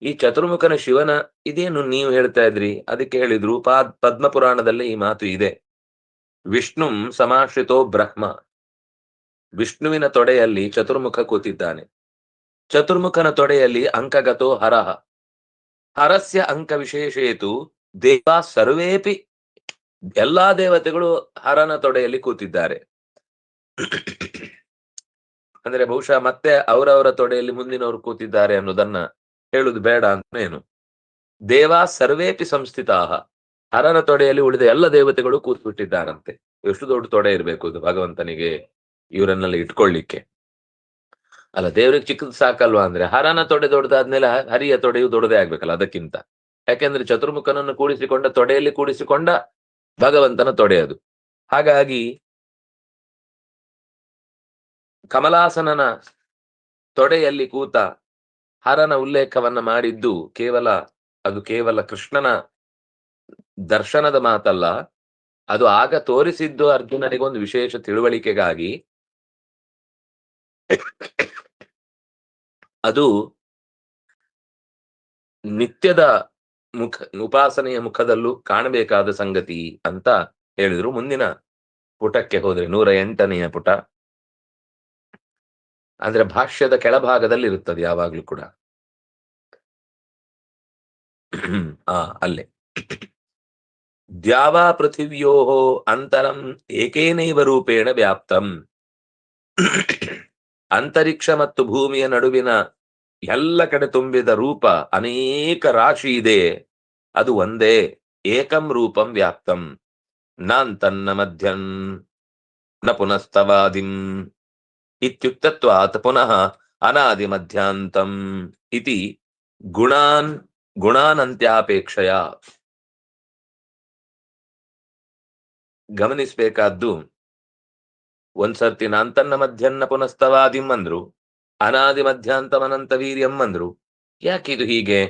ಈ ಚತುರ್ಮುಖನ ಶಿವನ ಇದೇನು ನೀವು ಹೇಳ್ತಾ ಇದ್ರಿ? ಅದಕ್ಕೆ ಹೇಳಿದ್ರು ಪದ್ಮಪುರಾಣದಲ್ಲೇ ಈ ಮಾತು ಇದೆ. ವಿಷ್ಣುಂ ಸಮಾಶ್ರಿತೋ ಬ್ರಹ್ಮ, ವಿಷ್ಣುವಿನ ತೊಡೆಯಲ್ಲಿ ಚತುರ್ಮುಖ ಕೂತಿದ್ದಾನೆ. ಚತುರ್ಮುಖನ ತೊಡೆಯಲ್ಲಿ ಅಂಕಗತೋ ಹರಹ, ಹರಸ್ಯ ಅಂಕ ವಿಶೇಷೇತು ದೇವಾ ಸರ್ವೇಪಿ, ಎಲ್ಲಾ ದೇವತೆಗಳು ಹರನ ತೊಡೆಯಲ್ಲಿ ಕೂತಿದ್ದಾರೆ. ಅಂದ್ರೆ ಬಹುಶಃ ಮತ್ತೆ ಅವರವರ ತೊಡೆಯಲ್ಲಿ ಮುಂದಿನವರು ಕೂತಿದ್ದಾರೆ ಅನ್ನೋದನ್ನ ಹೇಳುದು ಬೇಡ ಅಂತ ಏನು. ದೇವಾ ಸರ್ವೇಪಿ ಸಂಸ್ಥಿತಾಹ, ಹರನ ತೊಡೆಯಲ್ಲಿ ಉಳಿದ ಎಲ್ಲ ದೇವತೆಗಳು ಕೂತ್ಬಿಟ್ಟಿದ್ದಾರಂತೆ. ಎಷ್ಟು ದೊಡ್ಡ ತೊಡೆ ಇರಬೇಕು ಇದು ಭಗವಂತನಿಗೆ ಇವರನ್ನೆಲ್ಲ ಇಟ್ಕೊಳ್ಳಿಕ್ಕೆ. ಅಲ್ಲ, ದೇವ್ರಿಗೆ ಚಿಕ್ಕದ್ ಸಾಕಲ್ವಾ ಅಂದ್ರೆ ಹರನ ತೊಡೆ ದೊಡ್ಡದಾದ್ಮೇಲೆ ಹರಿಯ ತೊಡೆಯು ದೊಡ್ಡದೇ ಆಗ್ಬೇಕಲ್ಲ ಅದಕ್ಕಿಂತ. ಯಾಕೆಂದ್ರೆ ಚತುರ್ಮುಖನನ್ನು ಕೂಡಿಸಿಕೊಂಡ ತೊಡೆಯಲ್ಲಿ ಕೂಡಿಸಿಕೊಂಡ ಭಗವಂತನ ತೊಡೆಯದು. ಹಾಗಾಗಿ ಕಮಲಾಸನನ ತೊಡೆಯಲ್ಲಿ ಕೂತ ಹರನ ಉಲ್ಲೇಖವನ್ನ ಮಾಡಿದ್ದು ಕೇವಲ ಕೃಷ್ಣನ ದರ್ಶನದ ಮಾತಲ್ಲ, ಅದು ಆಗ ತೋರಿಸಿದ್ದು ಅರ್ಜುನನಿಗೊಂದು ವಿಶೇಷ ತಿಳುವಳಿಕೆಗಾಗಿ. ಅದು ನಿತ್ಯದ ಉಪಾಸನೆಯ ಮುಖದಲ್ಲೂ ಕಾಣಬೇಕಾದ ಸಂಗತಿ ಅಂತ ಹೇಳಿದ್ರು. ಮುಂದಿನ ಪುಟಕ್ಕೆ ಹೋದ್ರೆ 108ನೆಯ ಪುಟ, ಅಂದ್ರೆ ಭಾಷ್ಯದ ಕೆಳಭಾಗದಲ್ಲಿ ಇರುತ್ತದೆ ಯಾವಾಗ್ಲೂ ಕೂಡ. ಅಲ್ಲೇ ದ್ಯಾವಾ ಪೃಥಿವ್ಯೋ ಅಂತರಂ ಏಕೇನೈವ ರೂಪೇಣ ವ್ಯಾಪ್ತಂ. ಅಂತರಿಕ್ಷ ಮತ್ತು ಭೂಮಿಯ ನಡುವಿನ ಎಲ್ಲ ಕಡೆ ತುಂಬಿದ ರೂಪ ಅನೇಕ ರಾಶಿ ಇದೆ, ಅದು ಒಂದೇ. ಏಕಂ ರೂಪಂ ವ್ಯಾಪ್ತಂ ನಾಂತನ್ನ ಮಧ್ಯಂ ನ ಪುನಸ್ತವಾದಿಂ ಇತ್ಯುಕ್ತತ್ವಾತ್ ಪುನಃ ಅನಾದಿ ಮಧ್ಯಾಂತಂ ಇತಿ ಗುಣಾನಂತ್ಯಾಪೇಕ್ಷೆಯ. ಗಮನಿಸಬೇಕಾದ್ದು ಒಂದ್ಸರ್ತಿ ನಾಂತನ್ನ ಮಧ್ಯನ್ನ ಪುನಸ್ತವಾದಿಂ ಅಂದ್ರು, ಅನಾದಿ ಮಧ್ಯಾಂತಮನಂತ ವೀರ್ಯಂ ಅಂದ್ರು. ಯಾಕಿದು ಹೀಗೆ?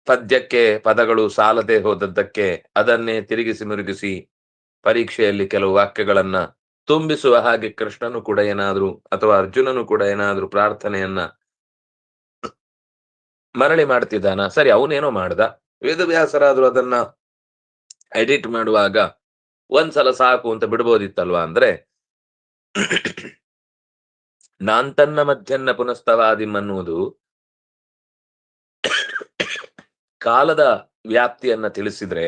ಪದ್ಯಕ್ಕೆ ಪದಗಳು ಸಾಲದೆ ಹೋದದ್ದಕ್ಕೆ ಅದನ್ನೇ ತಿರುಗಿಸಿ ಮುರುಗಿಸಿ ಪರೀಕ್ಷೆಯಲ್ಲಿ ಕೆಲವು ವಾಕ್ಯಗಳನ್ನ ತುಂಬಿಸುವ ಹಾಗೆ ಕೃಷ್ಣನು ಕೂಡ ಏನಾದ್ರು ಅಥವಾ ಅರ್ಜುನನು ಕೂಡ ಏನಾದ್ರು ಪ್ರಾರ್ಥನೆಯನ್ನ ಮರಳಿ ಮಾಡ್ತಿದ್ದಾನ? ಸರಿ, ಅವನೇನೋ ಮಾಡ್ದ, ವೇದವ್ಯಾಸರಾದ್ರು ಅದನ್ನ ಎಡಿಟ್ ಮಾಡುವಾಗ ಒಂದ್ಸಲ ಸಾಕು ಅಂತ ಬಿಡ್ಬೋದಿತ್ತಲ್ವಾ? ಅಂದ್ರೆ ನಾಂತನ್ನ ಮಧ್ಯನ್ನ ಪುನಸ್ತವಾದಿಂ ಅನ್ನುವುದು ಕಾಲದ ವ್ಯಾಪ್ತಿಯನ್ನ ತಿಳಿಸಿದ್ರೆ,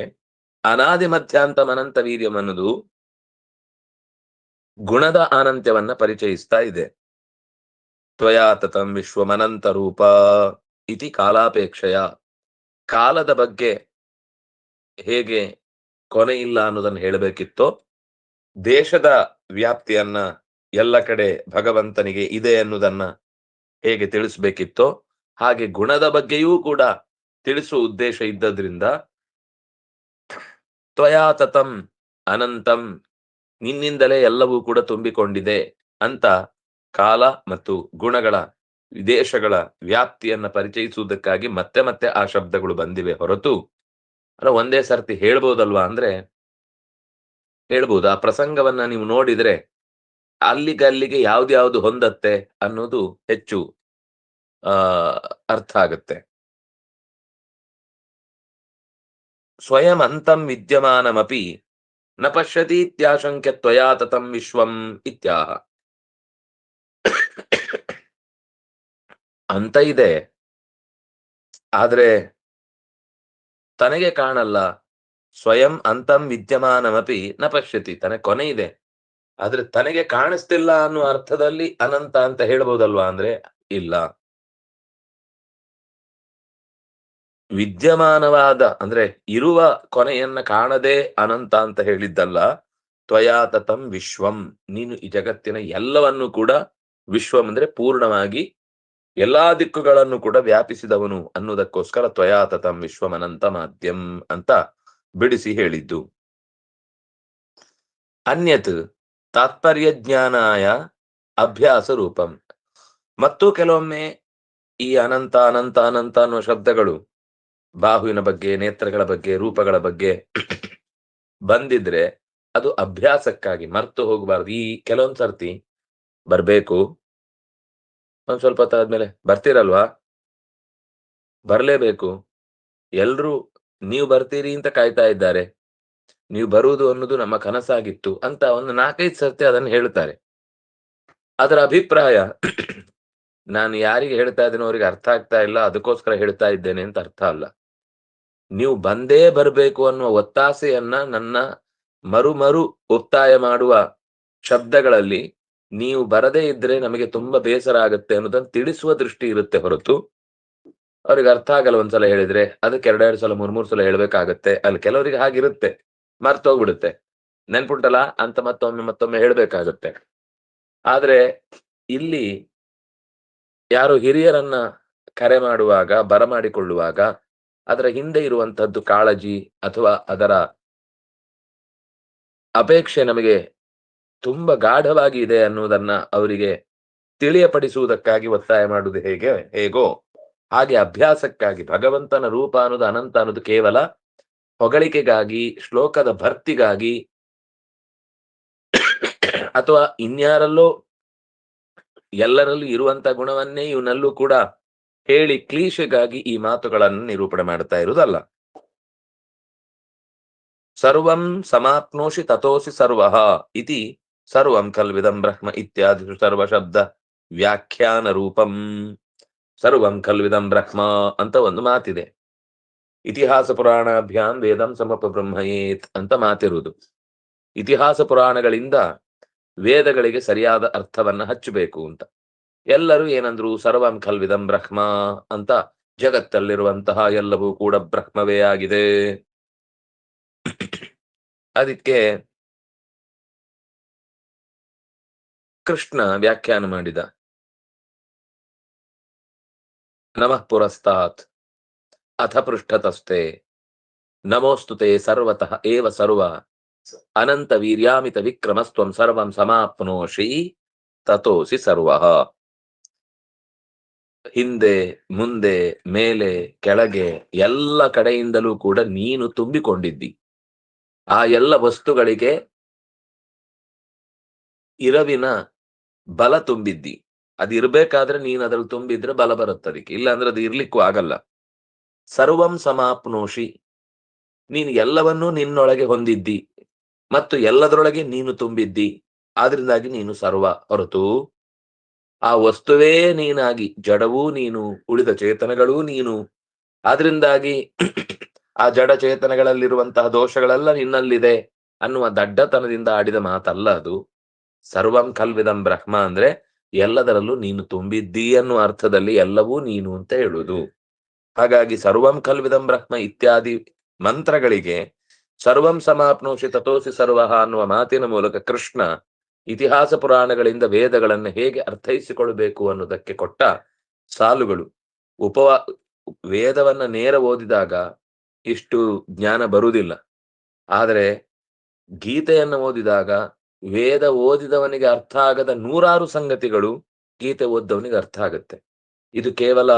ಅನಾದಿ ಮಧ್ಯಾಂತಂ ಅನಂತ ವೀರ್ಯಂ ಅನ್ನೋದು ಗುಣದ ಅನಂತ್ಯವನ್ನ ಪರಿಚಯಿಸ್ತಾ ಇದೆ. ತ್ವಯಾ ತತಂ ವಿಶ್ವಮನಂತ ರೂಪ ಇತಿ ಕಾಲಾಪೇಕ್ಷೆಯ. ಕಾಲದ ಬಗ್ಗೆ ಹೇಗೆ ಕೊನೆ ಇಲ್ಲ ಅನ್ನೋದನ್ನ ಹೇಳಬೇಕಿತ್ತೋ, ದೇಶದ ವ್ಯಾಪ್ತಿಯನ್ನ ಎಲ್ಲ ಕಡೆ ಭಗವಂತನಿಗೆ ಇದೆ ಅನ್ನೋದನ್ನ ಹೇಗೆ ತಿಳಿಸ್ಬೇಕಿತ್ತೋ, ಹಾಗೆ ಗುಣದ ಬಗ್ಗೆಯೂ ಕೂಡ ತಿಳಿಸುವ ಉದ್ದೇಶ ಇದ್ದದ್ರಿಂದ ತ್ವಯಾ ತತಂ ಅನಂತಂ, ನಿನ್ನಿಂದಲೇ ಎಲ್ಲವೂ ಕೂಡ ತುಂಬಿಕೊಂಡಿದೆ ಅಂತ ಕಾಲ ಮತ್ತು ಗುಣಗಳ ವಿದೇಶಗಳ ವ್ಯಾಪ್ತಿಯನ್ನ ಪರಿಚಯಿಸುವುದಕ್ಕಾಗಿ ಮತ್ತೆ ಮತ್ತೆ ಆ ಶಬ್ದಗಳು ಬಂದಿವೆ ಹೊರತು, ಅಲ್ಲ ಒಂದೇ ಸರ್ತಿ ಹೇಳ್ಬೋದಲ್ವಾ ಅಂದ್ರೆ ಹೇಳ್ಬೋದು. ಆ ಪ್ರಸಂಗವನ್ನ ನೀವು ನೋಡಿದ್ರೆ ಅಲ್ಲಿಗಲ್ಲಿಗೆ ಯಾವ್ದ್ಯಾವ್ದು ಹೊಂದತ್ತೆ ಅನ್ನೋದು ಹೆಚ್ಚು ಅರ್ಥ ಆಗತ್ತೆ. ಸ್ವಯಂ ಅಂತಂ ವಿದ್ಯಮಾನಮಪಿ ನ ಪಶ್ಯತಿ ಇತ್ಯಾಶಂಕ್ಯ ತ್ವಯಾ ತತಂ ವಿಶ್ವಂ ಇತ್ಯಾಹ. ಅಂತ ಇದೆ, ಆದ್ರೆ ತನಗೆ ಕಾಣಲ್ಲ. ಸ್ವಯಂ ಅಂತಂ ವಿದ್ಯಮಾನಮಪಿ ನ ಪಶ್ಯತಿ, ತನಗೆ ಕೊನೆ ಇದೆ ಆದ್ರೆ ತನಗೆ ಕಾಣಿಸ್ತಿಲ್ಲ ಅನ್ನುವ ಅರ್ಥದಲ್ಲಿ ಅನಂತ ಅಂತ ಹೇಳ್ಬೋದಲ್ವಾ? ಅಂದ್ರೆ ಇಲ್ಲ. ವಿದ್ಯಮಾನವಾದ ಅಂದ್ರೆ ಇರುವ ಕೊನೆಯನ್ನ ಕಾಣದೆ ಅನಂತ ಅಂತ ಹೇಳಿದ್ದಲ್ಲ. ತ್ವಯಾ ತತಂ ವಿಶ್ವಂ, ನೀನು ಈ ಜಗತ್ತಿನ ಎಲ್ಲವನ್ನು ಕೂಡ, ವಿಶ್ವಂ ಅಂದ್ರೆ ಪೂರ್ಣವಾಗಿ ಎಲ್ಲಾ ದಿಕ್ಕುಗಳನ್ನು ಕೂಡ ವ್ಯಾಪಿಸಿದವನು ಅನ್ನುವುದಕ್ಕೋಸ್ಕರ ತ್ವಯಾ ತತಂ ವಿಶ್ವಂ ಅನಂತ ಮಾಧ್ಯಂ ಅಂತ ಬಿಡಿಸಿ ಹೇಳಿದ್ದು. ಅನ್ಯತ್ ತಾತ್ಪರ್ಯ ಜ್ಞಾನಾಯ ಅಭ್ಯಾಸ ರೂಪಂ. ಮತ್ತು ಕೆಲವೊಮ್ಮೆ ಈ ಅನಂತ ಅನಂತ ಅನಂತ ಅನ್ನುವ ಶಬ್ದಗಳು ಬಾಹುವಿನ ಬಗ್ಗೆ, ನೇತ್ರಗಳ ಬಗ್ಗೆ, ರೂಪಗಳ ಬಗ್ಗೆ ಬಂದಿದ್ರೆ ಅದು ಅಭ್ಯಾಸಕ್ಕಾಗಿ, ಮರ್ತು ಹೋಗಬಾರ್ದು. ಈ ಕೆಲವೊಂದ್ ಸರ್ತಿ ಬರ್ಬೇಕು, ಒಂದ್ ಸ್ವಲ್ಪ ಹೊತ್ತಾದ್ಮೇಲೆ ಬರ್ತೀರಲ್ವಾ, ಬರ್ಲೇಬೇಕು, ಎಲ್ರು ನೀವು ಬರ್ತೀರಿ ಅಂತ ಕಾಯ್ತಾ ಇದ್ದಾರೆ, ನೀವು ಬರುವುದು ಅನ್ನೋದು ನಮ್ಮ ಕನಸಾಗಿತ್ತು ಅಂತ ಒಂದು 4-5 ಸರ್ತಿ ಅದನ್ನು ಹೇಳ್ತಾರೆ. ಅದರ ಅಭಿಪ್ರಾಯ ನಾನು ಯಾರಿಗೆ ಹೇಳ್ತಾ ಇದ್ದೇನೋ ಅವ್ರಿಗೆ ಅರ್ಥ ಆಗ್ತಾ ಇಲ್ಲ, ಅದಕ್ಕೋಸ್ಕರ ಹೇಳ್ತಾ ಇದ್ದೇನೆ ಅಂತ ಅರ್ಥ ಅಲ್ಲ. ನೀವು ಬಂದೇ ಬರಬೇಕು ಅನ್ನುವ ಒತ್ತಾಸೆಯನ್ನ ನನ್ನ ಮರು ಒತ್ತಾಯ ಮಾಡುವ ಶಬ್ದಗಳಲ್ಲಿ ನೀವು ಬರದೇ ಇದ್ರೆ ನಮಗೆ ತುಂಬಾ ಬೇಸರ ಆಗುತ್ತೆ ಅನ್ನೋದನ್ನ ತಿಳಿಸುವ ದೃಷ್ಟಿ ಇರುತ್ತೆ ಹೊರತು, ಅವ್ರಿಗೆ ಅರ್ಥ ಆಗಲ್ಲ. ಒಂದ್ಸಲ ಹೇಳಿದ್ರೆ ಅದಕ್ಕೆ 2-2 ಸಲ 3-3 ಸಲ ಹೇಳ್ಬೇಕಾಗತ್ತೆ. ಅಲ್ಲಿ ಕೆಲವರಿಗೆ ಹಾಗಿರುತ್ತೆ, ಮರ್ತೋಗ್ಬಿಡುತ್ತೆ, ನೆನ್ಪುಂಟಲ್ಲ ಅಂತ ಮತ್ತೊಮ್ಮೆ ಹೇಳ್ಬೇಕಾಗತ್ತೆ. ಆದ್ರೆ ಇಲ್ಲಿ ಯಾರು ಹಿರಿಯರನ್ನ ಕರೆ ಮಾಡುವಾಗ, ಬರಮಾಡಿಕೊಳ್ಳುವಾಗ ಅದರ ಹಿಂದೆ ಇರುವಂತಹದ್ದು ಕಾಳಜಿ ಅಥವಾ ಅದರ ಅಪೇಕ್ಷೆ ನಮಗೆ ತುಂಬಾ ಗಾಢವಾಗಿ ಇದೆ ಅನ್ನುವುದನ್ನ ಅವರಿಗೆ ತಿಳಿಯಪಡಿಸುವುದಕ್ಕಾಗಿ ಒತ್ತಾಯ ಮಾಡುವುದು ಹೇಗೋ ಹಾಗೆ ಅಭ್ಯಾಸಕ್ಕಾಗಿ. ಭಗವಂತನ ರೂಪ ಅನ್ನೋದು, ಅನಂತ ಅನ್ನೋದು ಕೇವಲ ಹೊಗಳಿಕೆಗಾಗಿ, ಶ್ಲೋಕದ ಭರ್ತಿಗಾಗಿ ಅಥವಾ ಇನ್ಯಾರಲ್ಲೋ ಎಲ್ಲರಲ್ಲೂ ಇರುವಂತ ಗುಣವನ್ನೇ ಇವನಲ್ಲೂ ಕೂಡ ಹೇಳಿ ಕ್ಲೀಶೆಗಾಗಿ ಈ ಮಾತುಗಳನ್ನು ನಿರೂಪಣೆ ಮಾಡ್ತಾ ಇರುವುದಲ್ಲ. ಸರ್ವಂ ಸಮಾಪ್ನೋಷಿ ತಥೋಸಿ ಸರ್ವಃ ಇತಿ ಸರ್ವಂ ಖಲ್ವಿದಂ ಬ್ರಹ್ಮ ಇತ್ಯಾದಿ ಸರ್ವಶಬ್ದ ವ್ಯಾಖ್ಯಾನ ರೂಪಂ. ಸರ್ವಂ ಖಲ್ವಿದಂ ಬ್ರಹ್ಮ ಅಂತ ಒಂದು ಮಾತಿದೆ. ಇತಿಹಾಸ ಪುರಾಣಾಭ್ಯಾಂ ವೇದಂ ಸಮಪ ಬ್ರಹ್ಮಯೇತ್ ಅಂತ ಮಾತಿರುವುದು. ಇತಿಹಾಸ ಪುರಾಣಗಳಿಂದ ವೇದಗಳಿಗೆ ಸರಿಯಾದ ಅರ್ಥವನ್ನ ಹಚ್ಚಬೇಕು ಅಂತ. ಎಲ್ಲರೂ ಏನಂದ್ರು, ಸರ್ವಂ ಖಲ್ವಿದಂ ಬ್ರಹ್ಮ ಅಂತ, ಜಗತ್ತಲ್ಲಿರುವಂತಹ ಎಲ್ಲವೂ ಕೂಡ ಬ್ರಹ್ಮವೇ ಆಗಿದೆ. ಅದಕ್ಕೆ ಕೃಷ್ಣ ವ್ಯಾಖ್ಯಾನ ಮಾಡಿದ, ನಮಃ ಪುರಸ್ತಾತ್ ಅಥ ಪೃಷ್ಠತಸ್ತೆ ನಮೋಸ್ತುತೆ ಸರ್ವತಃ ಏವ ಸರ್ವ ಅನಂತ ವೀರ್ಯಾಮಿತ ವಿಕ್ರಮಸ್ತ್ವಂ ಸರ್ವಂ ಸಮಾಪ್ನೋಷಿ ತತೋಸಿ ಸರ್ವಃ. ಹಿಂದೆ ಮುಂದೆ ಮೇಲೆ ಕೆಳಗೆ ಎಲ್ಲ ಕಡೆಯಿಂದಲೂ ಕೂಡ ನೀನು ತುಂಬಿಕೊಂಡಿದ್ದಿ. ಆ ಎಲ್ಲ ವಸ್ತುಗಳಿಗೆ ಇರವಿನ ಬಲ ತುಂಬಿದ್ದಿ. ಅದಿರ್ಬೇಕಾದ್ರೆ ನೀನ್ ಅದ್ರಲ್ಲಿ ತುಂಬಿದ್ರೆ ಬಲ ಬರುತ್ತದಕ್ಕೆ, ಇಲ್ಲ ಅಂದ್ರೆ ಅದು ಇರ್ಲಿಕ್ಕೂ ಆಗಲ್ಲ. ಸರ್ವಂ ಸಮಾಪ್ನೋಷಿ, ನೀನು ಎಲ್ಲವನ್ನೂ ನಿನ್ನೊಳಗೆ ಹೊಂದಿದ್ದಿ ಮತ್ತು ಎಲ್ಲದರೊಳಗೆ ನೀನು ತುಂಬಿದ್ದಿ. ಆದ್ರಿಂದಾಗಿ ನೀನು ಸರ್ವ. ಹೊರತು ಆ ವಸ್ತುವೇ ನೀನಾಗಿ, ಜಡವೂ ನೀನು, ಉಳಿದ ಚೇತನಗಳೂ ನೀನು. ಆದ್ರಿಂದಾಗಿ ಆ ಜಡ ಚೇತನಗಳಲ್ಲಿರುವಂತಹ ದೋಷಗಳೆಲ್ಲ ನಿನ್ನಲ್ಲಿದೆ ಅನ್ನುವ ದಡ್ಡತನದಿಂದ ಆಡಿದ ಮಾತಲ್ಲ ಅದು. ಸರ್ವಂ ಕಲ್ವಿದಂ ಬ್ರಹ್ಮ ಅಂದ್ರೆ ಎಲ್ಲದರಲ್ಲೂ ನೀನು ತುಂಬಿದ್ದೀ ಅನ್ನುವ ಅರ್ಥದಲ್ಲಿ ಎಲ್ಲವೂ ನೀನು ಅಂತ ಹೇಳುವುದು. ಹಾಗಾಗಿ ಸರ್ವಂ ಕಲ್ವಿದಂ ಬ್ರಹ್ಮ ಇತ್ಯಾದಿ ಮಂತ್ರಗಳಿಗೆ ಸರ್ವಂ ಸಮಾಪ್ನೋಷಿ ತತೋಸಿ ಸರ್ವಃ ಅನ್ನುವ ಮಾತಿನ ಮೂಲಕ ಕೃಷ್ಣ ಇತಿಹಾಸ ಪುರಾಣಗಳಿಂದ ವೇದಗಳನ್ನು ಹೇಗೆ ಅರ್ಥೈಸಿಕೊಳ್ಳಬೇಕು ಅನ್ನೋದಕ್ಕೆ ಕೊಟ್ಟ ಸಾಲುಗಳು. ವೇದವನ್ನ ನೇರ ಓದಿದಾಗ ಇಷ್ಟು ಜ್ಞಾನ ಬರುವುದಿಲ್ಲ. ಆದರೆ ಗೀತೆಯನ್ನು ಓದಿದಾಗ ವೇದ ಓದಿದವನಿಗೆ ಅರ್ಥ ಆಗದ 100 ಸಂಗತಿಗಳು ಗೀತೆ ಓದ್ದವನಿಗೆ ಅರ್ಥ ಆಗುತ್ತೆ. ಇದು ಕೇವಲ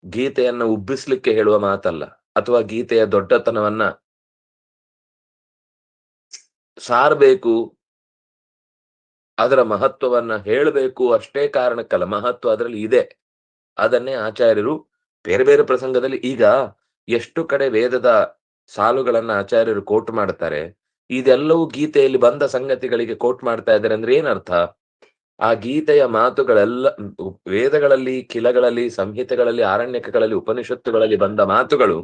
ಗೀತೆಯನ್ನ ಉಬ್ಬಿಸ್ಲಿಕ್ಕೆ ಹೇಳುವ ಮಾತಲ್ಲ, ಅಥವಾ ಗೀತೆಯ ದೊಡ್ಡತನವನ್ನ ಸಾರಬೇಕು, ಅದರ ಮಹತ್ವವನ್ನ ಹೇಳಬೇಕು ಅಷ್ಟೇ ಕಾರಣಕ್ಕಲ್ಲ. ಮಹತ್ವ ಅದರಲ್ಲಿ ಇದೆ. ಅದನ್ನೇ ಆಚಾರ್ಯರು ಬೇರೆ ಬೇರೆ ಪ್ರಸಂಗದಲ್ಲಿ, ಈಗ ಎಷ್ಟು ಕಡೆ ವೇದದ ಸಾಲುಗಳನ್ನ ಆಚಾರ್ಯರು ಕೋಟ್ ಮಾಡ್ತಾರೆ. ಇದೆಲ್ಲವೂ ಗೀತೆಯಲ್ಲಿ ಬಂದ ಸಂಗತಿಗಳಿಗೆ ಕೋಟ್ ಮಾಡ್ತಾ ಇದ್ದಾರೆ ಅಂದ್ರೆ ಏನರ್ಥ? ಆ ಗೀತೆಯ ಮಾತುಗಳೆಲ್ಲ ವೇದಗಳಲ್ಲಿ, ಕಿಲಗಳಲ್ಲಿ, ಸಂಹಿತೆಗಳಲ್ಲಿ, ಆರಣ್ಯಕಗಳಲ್ಲಿ, ಉಪನಿಷತ್ತುಗಳಲ್ಲಿ ಬಂದ ಮಾತುಗಳು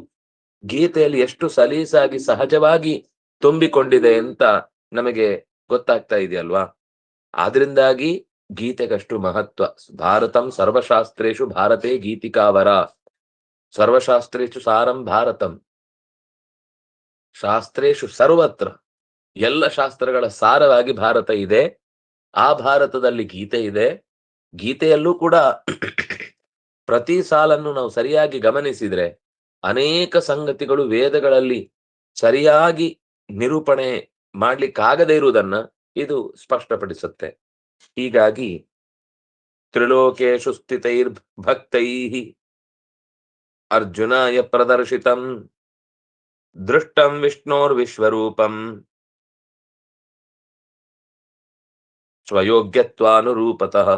ಗೀತೆಯಲ್ಲಿ ಎಷ್ಟು ಸಲೀಸಾಗಿ ಸಹಜವಾಗಿ ತುಂಬಿಕೊಂಡಿದೆ ಅಂತ ನಮಗೆ ಗೊತ್ತಾಗ್ತಾ ಇದೆಯಲ್ವಾ? ಆದ್ರಿಂದಾಗಿ ಗೀತೆಗಷ್ಟು ಮಹತ್ವ. ಭಾರತಂ ಸರ್ವಶಾಸ್ತ್ರೇಷು ಭಾರತೇ ಗೀತಿಕಾವರ, ಸರ್ವಶಾಸ್ತ್ರೇಷು ಸಾರಂ ಭಾರತಂ, ಶಾಸ್ತ್ರೇಷು ಸರ್ವತ್ರ, ಎಲ್ಲ ಶಾಸ್ತ್ರಗಳ ಸಾರವಾಗಿ ಭಾರತ ಇದೆ. ಆ ಭಾರತದಲ್ಲಿ ಗೀತೆ ಇದೆ. ಗೀತೆಯಲ್ಲೂ ಕೂಡ ಪ್ರತಿ ಸಾಲನ್ನು ನಾವು ಸರಿಯಾಗಿ ಗಮನಿಸಿದ್ರೆ ಅನೇಕ ಸಂಗತಿಗಳು ವೇದಗಳಲ್ಲಿ ಸರಿಯಾಗಿ ನಿರೂಪಣೆ ಮಾಡ್ಲಿಕ್ಕಾಗದೇ ಇರುವುದನ್ನ ಇದು ಸ್ಪಷ್ಟಪಡಿಸುತ್ತೆ. ಹೀಗಾಗಿ ತ್ರಿಲೋಕೇಶು ಸ್ಥಿತೈರ್ಭಕ್ತೈಃ ಅರ್ಜುನಾಯ ಪ್ರದರ್ಶಿತಂ ದೃಷ್ಟಂ ವಿಷ್ಣೋರ್ವಿಶ್ವರೂಪಂ ಸ್ವಯೋಗ್ಯತ್ವಾನುರೂಪತಃ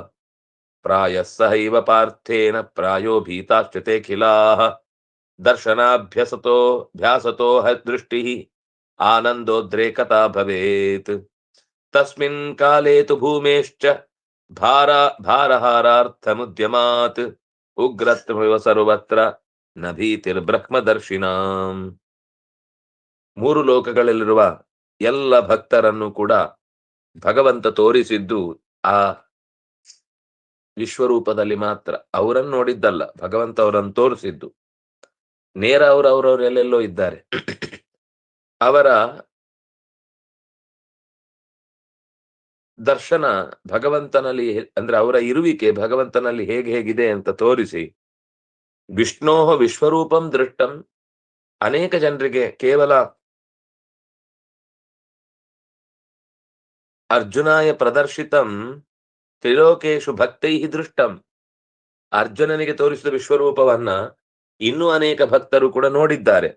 ಪ್ರಾಯಃ ಸಹೈವ ಪಾರ್ಥೇನ ಪ್ರಾಯೋ ಭೀತಾಶ್ಚತೇಖಿಲಾಃ ದರ್ಶನಾಭ್ಯಾಸತೋ ದೃಷ್ಟಿ ಆನಂದೋದ್ರೇಕತಾ ಭವೇತ್. ತಸ್ಮಿನ್ ಕಾಲೇ ತು ಭೂಮೇಶ್ಚ ಭಾರಹಾರಾರ್ಥಮುದ್ಯಮಾತ್ ಉಗ್ರತ್ವಮಿವ ಸರ್ವತ್ರ ನ ಭೀತಿರ್ಬ್ರಹ್ಮದರ್ಶಿನಾಂ. 3 ಲೋಕಗಳಲ್ಲಿರುವ ಎಲ್ಲ ಭಕ್ತರನ್ನು ಕೂಡ ಭಗವಂತ ತೋರಿಸಿದ್ದು ಆ ವಿಶ್ವರೂಪದಲ್ಲಿ ಮಾತ್ರ. ಅವರನ್ನು ನೋಡಿದ್ದಲ್ಲ, ಭಗವಂತ ಅವರನ್ನು ತೋರಿಸಿದ್ದು. ನೇರ ಅವರವರೆಲ್ಲೆಲ್ಲೋ ಇದ್ದಾರೆ. ಅವರ ದರ್ಶನ ಭಗವಂತನಲ್ಲಿ, ಅಂದ್ರೆ ಅವರ ಇರುವಿಕೆ ಭಗವಂತನಲ್ಲಿ ಹೇಗಿದೆ ಅಂತ ತೋರಿಸಿ, ವಿಷ್ಣೋಹ ವಿಶ್ವರೂಪಂ ದೃಷ್ಟಂ, ಅನೇಕ ಜನರಿಗೆ ಕೇವಲ ಅರ್ಜುನಾಯ ಪ್ರದರ್ಶಿತಂ ತ್ರಿಲೋಕೇಶು ಭಕ್ತೈ ದೃಷ್ಟಂ, ಅರ್ಜುನನಿಗೆ ತೋರಿಸಿದ ವಿಶ್ವರೂಪವನ್ನ ಇನ್ನೂ ಅನೇಕ ಭಕ್ತರು ಕೂಡ ನೋಡಿದ್ದಾರೆ.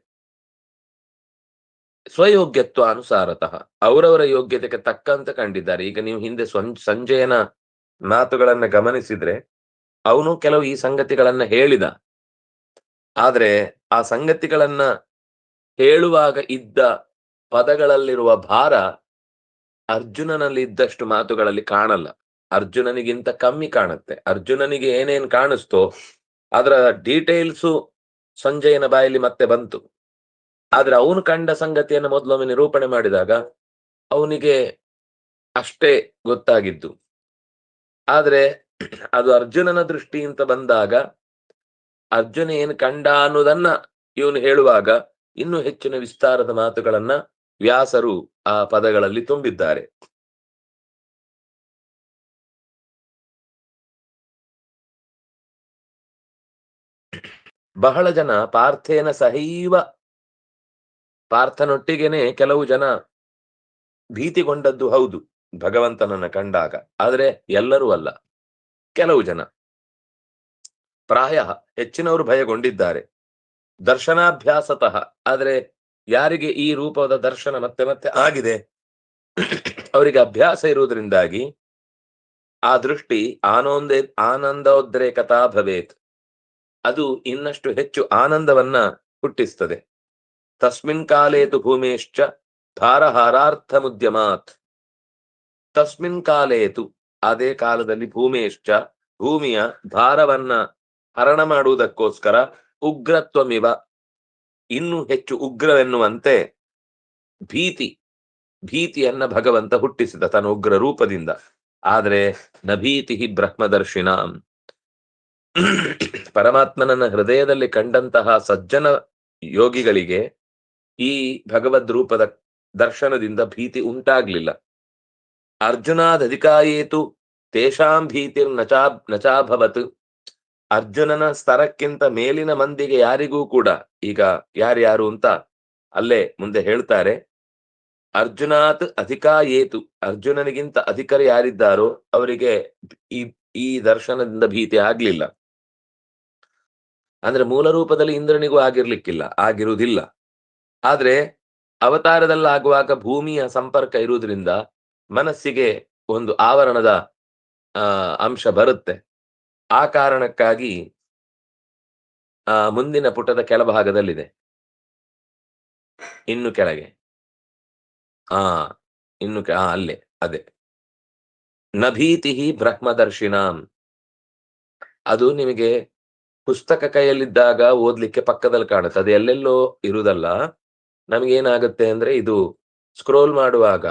ಸ್ವಯೋಗ್ಯತ್ವಾನುಸಾರತಃ, ಅವರವರ ಯೋಗ್ಯತೆಗೆ ತಕ್ಕಂತೆ ಕಂಡಿದ್ದಾರೆ. ಈಗ ನೀವು ಹಿಂದೆ ಸಂಜಯನ ಮಾತುಗಳನ್ನ ಗಮನಿಸಿದ್ರೆ ಅವನು ಕೆಲವು ಈ ಸಂಗತಿಗಳನ್ನ ಹೇಳಿದ. ಆದ್ರೆ ಆ ಸಂಗತಿಗಳನ್ನ ಹೇಳುವಾಗ ಇದ್ದ ಪದಗಳಲ್ಲಿರುವ ಭಾರ ಅರ್ಜುನನಲ್ಲಿ ಇದ್ದಷ್ಟು ಮಾತುಗಳಲ್ಲಿ ಕಾಣಲ್ಲ. ಅರ್ಜುನನಿಗಿಂತ ಕಮ್ಮಿ ಕಾಣುತ್ತೆ. ಅರ್ಜುನನಿಗೆ ಏನೇನ್ ಕಾಣಿಸ್ತೋ ಅದರ ಡೀಟೇಲ್ಸು ಸಂಜಯನ ಬಾಯಲ್ಲಿ ಮತ್ತೆ ಬಂತು. ಆದ್ರೆ ಅವನು ಕಂಡ ಸಂಗತಿಯನ್ನು ಮೊದಲೊಮ್ಮೆ ನಿರೂಪಣೆ ಮಾಡಿದಾಗ ಅವನಿಗೆ ಅಷ್ಟೇ ಗೊತ್ತಾಗಿದ್ದು. ಆದ್ರೆ ಅದು ಅರ್ಜುನನ ದೃಷ್ಟಿ ಅಂತ ಬಂದಾಗ ಅರ್ಜುನ ಏನು ಕಂಡ ಅನ್ನೋದನ್ನ ಇವನು ಹೇಳುವಾಗ ಇನ್ನೂ ಹೆಚ್ಚಿನ ವಿಸ್ತಾರದ ಮಾತುಗಳನ್ನ ವ್ಯಾಸರು ಆ ಪದಗಳಲ್ಲಿ ತುಂಬಿದ್ದಾರೆ. ಬಹಳ ಜನ ಪಾರ್ಥೇನ ಸಹೈವ, ಪಾರ್ಥನೊಟ್ಟಿಗೆನೆ ಕೆಲವು ಜನ ಭೀತಿಗೊಂಡದ್ದು ಹೌದು ಭಗವಂತನನ್ನ ಕಂಡಾಗ, ಆದರೆ ಎಲ್ಲರೂ ಅಲ್ಲ, ಕೆಲವು ಜನ, ಪ್ರಾಯ ಹೆಚ್ಚಿನವರು ಭಯಗೊಂಡಿದ್ದಾರೆ ದರ್ಶನಾಭ್ಯಾಸತಃ. ಆದರೆ ಯಾರಿಗೆ ಈ ರೂಪದ ದರ್ಶನ ಮತ್ತೆ ಮತ್ತೆ ಆಗಿದೆ, ಅವರಿಗೆ ಅಭ್ಯಾಸ ಇರುವುದರಿಂದಾಗಿ ಆ ದೃಷ್ಟಿ ಆನಂದೋದ್ರೇಕತಾ ಭವೇತ್, ಅದು ಇನ್ನಷ್ಟು ಹೆಚ್ಚು ಆನಂದವನ್ನ ಹುಟ್ಟಿಸ್ತದೆ. ತಸ್ಮಿನ್ ಕಾಲೇತು ಭೂಮೇಶ್ಚ ಭಾರಹಾರಾರ್ಥ ಮುದ್ಯಮಾತ್, ತಸ್ಮಿನ್ ಕಾಲೇತು ಅದೇ ಕಾಲದಲ್ಲಿ, ಭೂಮೇಶ್ಚ ಭೂಮಿಯ ಭಾರವನ್ನ ಹರಣ ಮಾಡುವುದಕ್ಕೋಸ್ಕರ, ಉಗ್ರತ್ವಮಿವ ಇನ್ನೂ ಹೆಚ್ಚು ಉಗ್ರವೆನ್ನುವಂತೆ, ಭೀತಿಯನ್ನ ಭಗವಂತ ಹುಟ್ಟಿಸಿದ ತನ್ನ ಉಗ್ರ ರೂಪದಿಂದ. ಆದರೆ ನಭೀತಿ ಬ್ರಹ್ಮದರ್ಶಿನ, ಪರಮಾತ್ಮನನ್ನ ಹೃದಯದಲ್ಲಿ ಕಂಡಂತಹ ಸಜ್ಜನ ಯೋಗಿಗಳಿಗೆ ಈ ಭಗವದ್ ರೂಪದ ದರ್ಶನದಿಂದ ಭೀತಿ ಉಂಟಾಗ್ಲಿಲ್ಲ. ಅರ್ಜುನಾದಧಿಕಾಯೇತು ತೇಷಾಂ ಭೀತಿರ್ ನಚಾಭವತ್, ಅರ್ಜುನನ ಸ್ತರಕ್ಕಿಂತ ಮೇಲಿನ ಮಂದಿಗೆ ಯಾರಿಗೂ ಕೂಡ, ಈಗ ಯಾರ್ಯಾರು ಅಂತ ಅಲ್ಲೇ ಮುಂದೆ ಹೇಳ್ತಾರೆ, ಅರ್ಜುನಾತ್ ಅಧಿಕಾಯೇತು, ಅರ್ಜುನನಿಗಿಂತ ಅಧಿಕರು ಯಾರಿದ್ದಾರೋ ಅವರಿಗೆ ಈ ದರ್ಶನದಿಂದ ಭೀತಿ ಆಗ್ಲಿಲ್ಲ. ಅಂದ್ರೆ ಮೂಲ ರೂಪದಲ್ಲಿ ಇಂದ್ರನಿಗೂ ಆಗಿರುವುದಿಲ್ಲ. ಆದ್ರೆ ಅವತಾರದಲ್ಲಾಗುವಾಗ ಭೂಮಿಯ ಸಂಪರ್ಕ ಇರುವುದರಿಂದ ಮನಸ್ಸಿಗೆ ಒಂದು ಆವರಣದ ಅಂಶ ಬರುತ್ತೆ. ಆ ಕಾರಣಕ್ಕಾಗಿ ಮುಂದಿನ ಪುಟದ ಕೆಳಭಾಗದಲ್ಲಿದೆ, ಇನ್ನು ಕೆಳಗೆ ಅಲ್ಲೇ ಅದೇ ನಭೀತಿ ಬ್ರಹ್ಮದರ್ಶಿನಾಂ. ಅದು ನಿಮಗೆ ಪುಸ್ತಕ ಕೈಯಲ್ಲಿದ್ದಾಗ ಓದ್ಲಿಕ್ಕೆ ಪಕ್ಕದಲ್ಲಿ ಕಾಣುತ್ತೆ, ಅದು ಎಲ್ಲೆಲ್ಲೋ ಇರುವುದಲ್ಲ. ನಮಗೇನಾಗುತ್ತೆ ಅಂದ್ರೆ, ಇದು ಸ್ಕ್ರೋಲ್ ಮಾಡುವಾಗ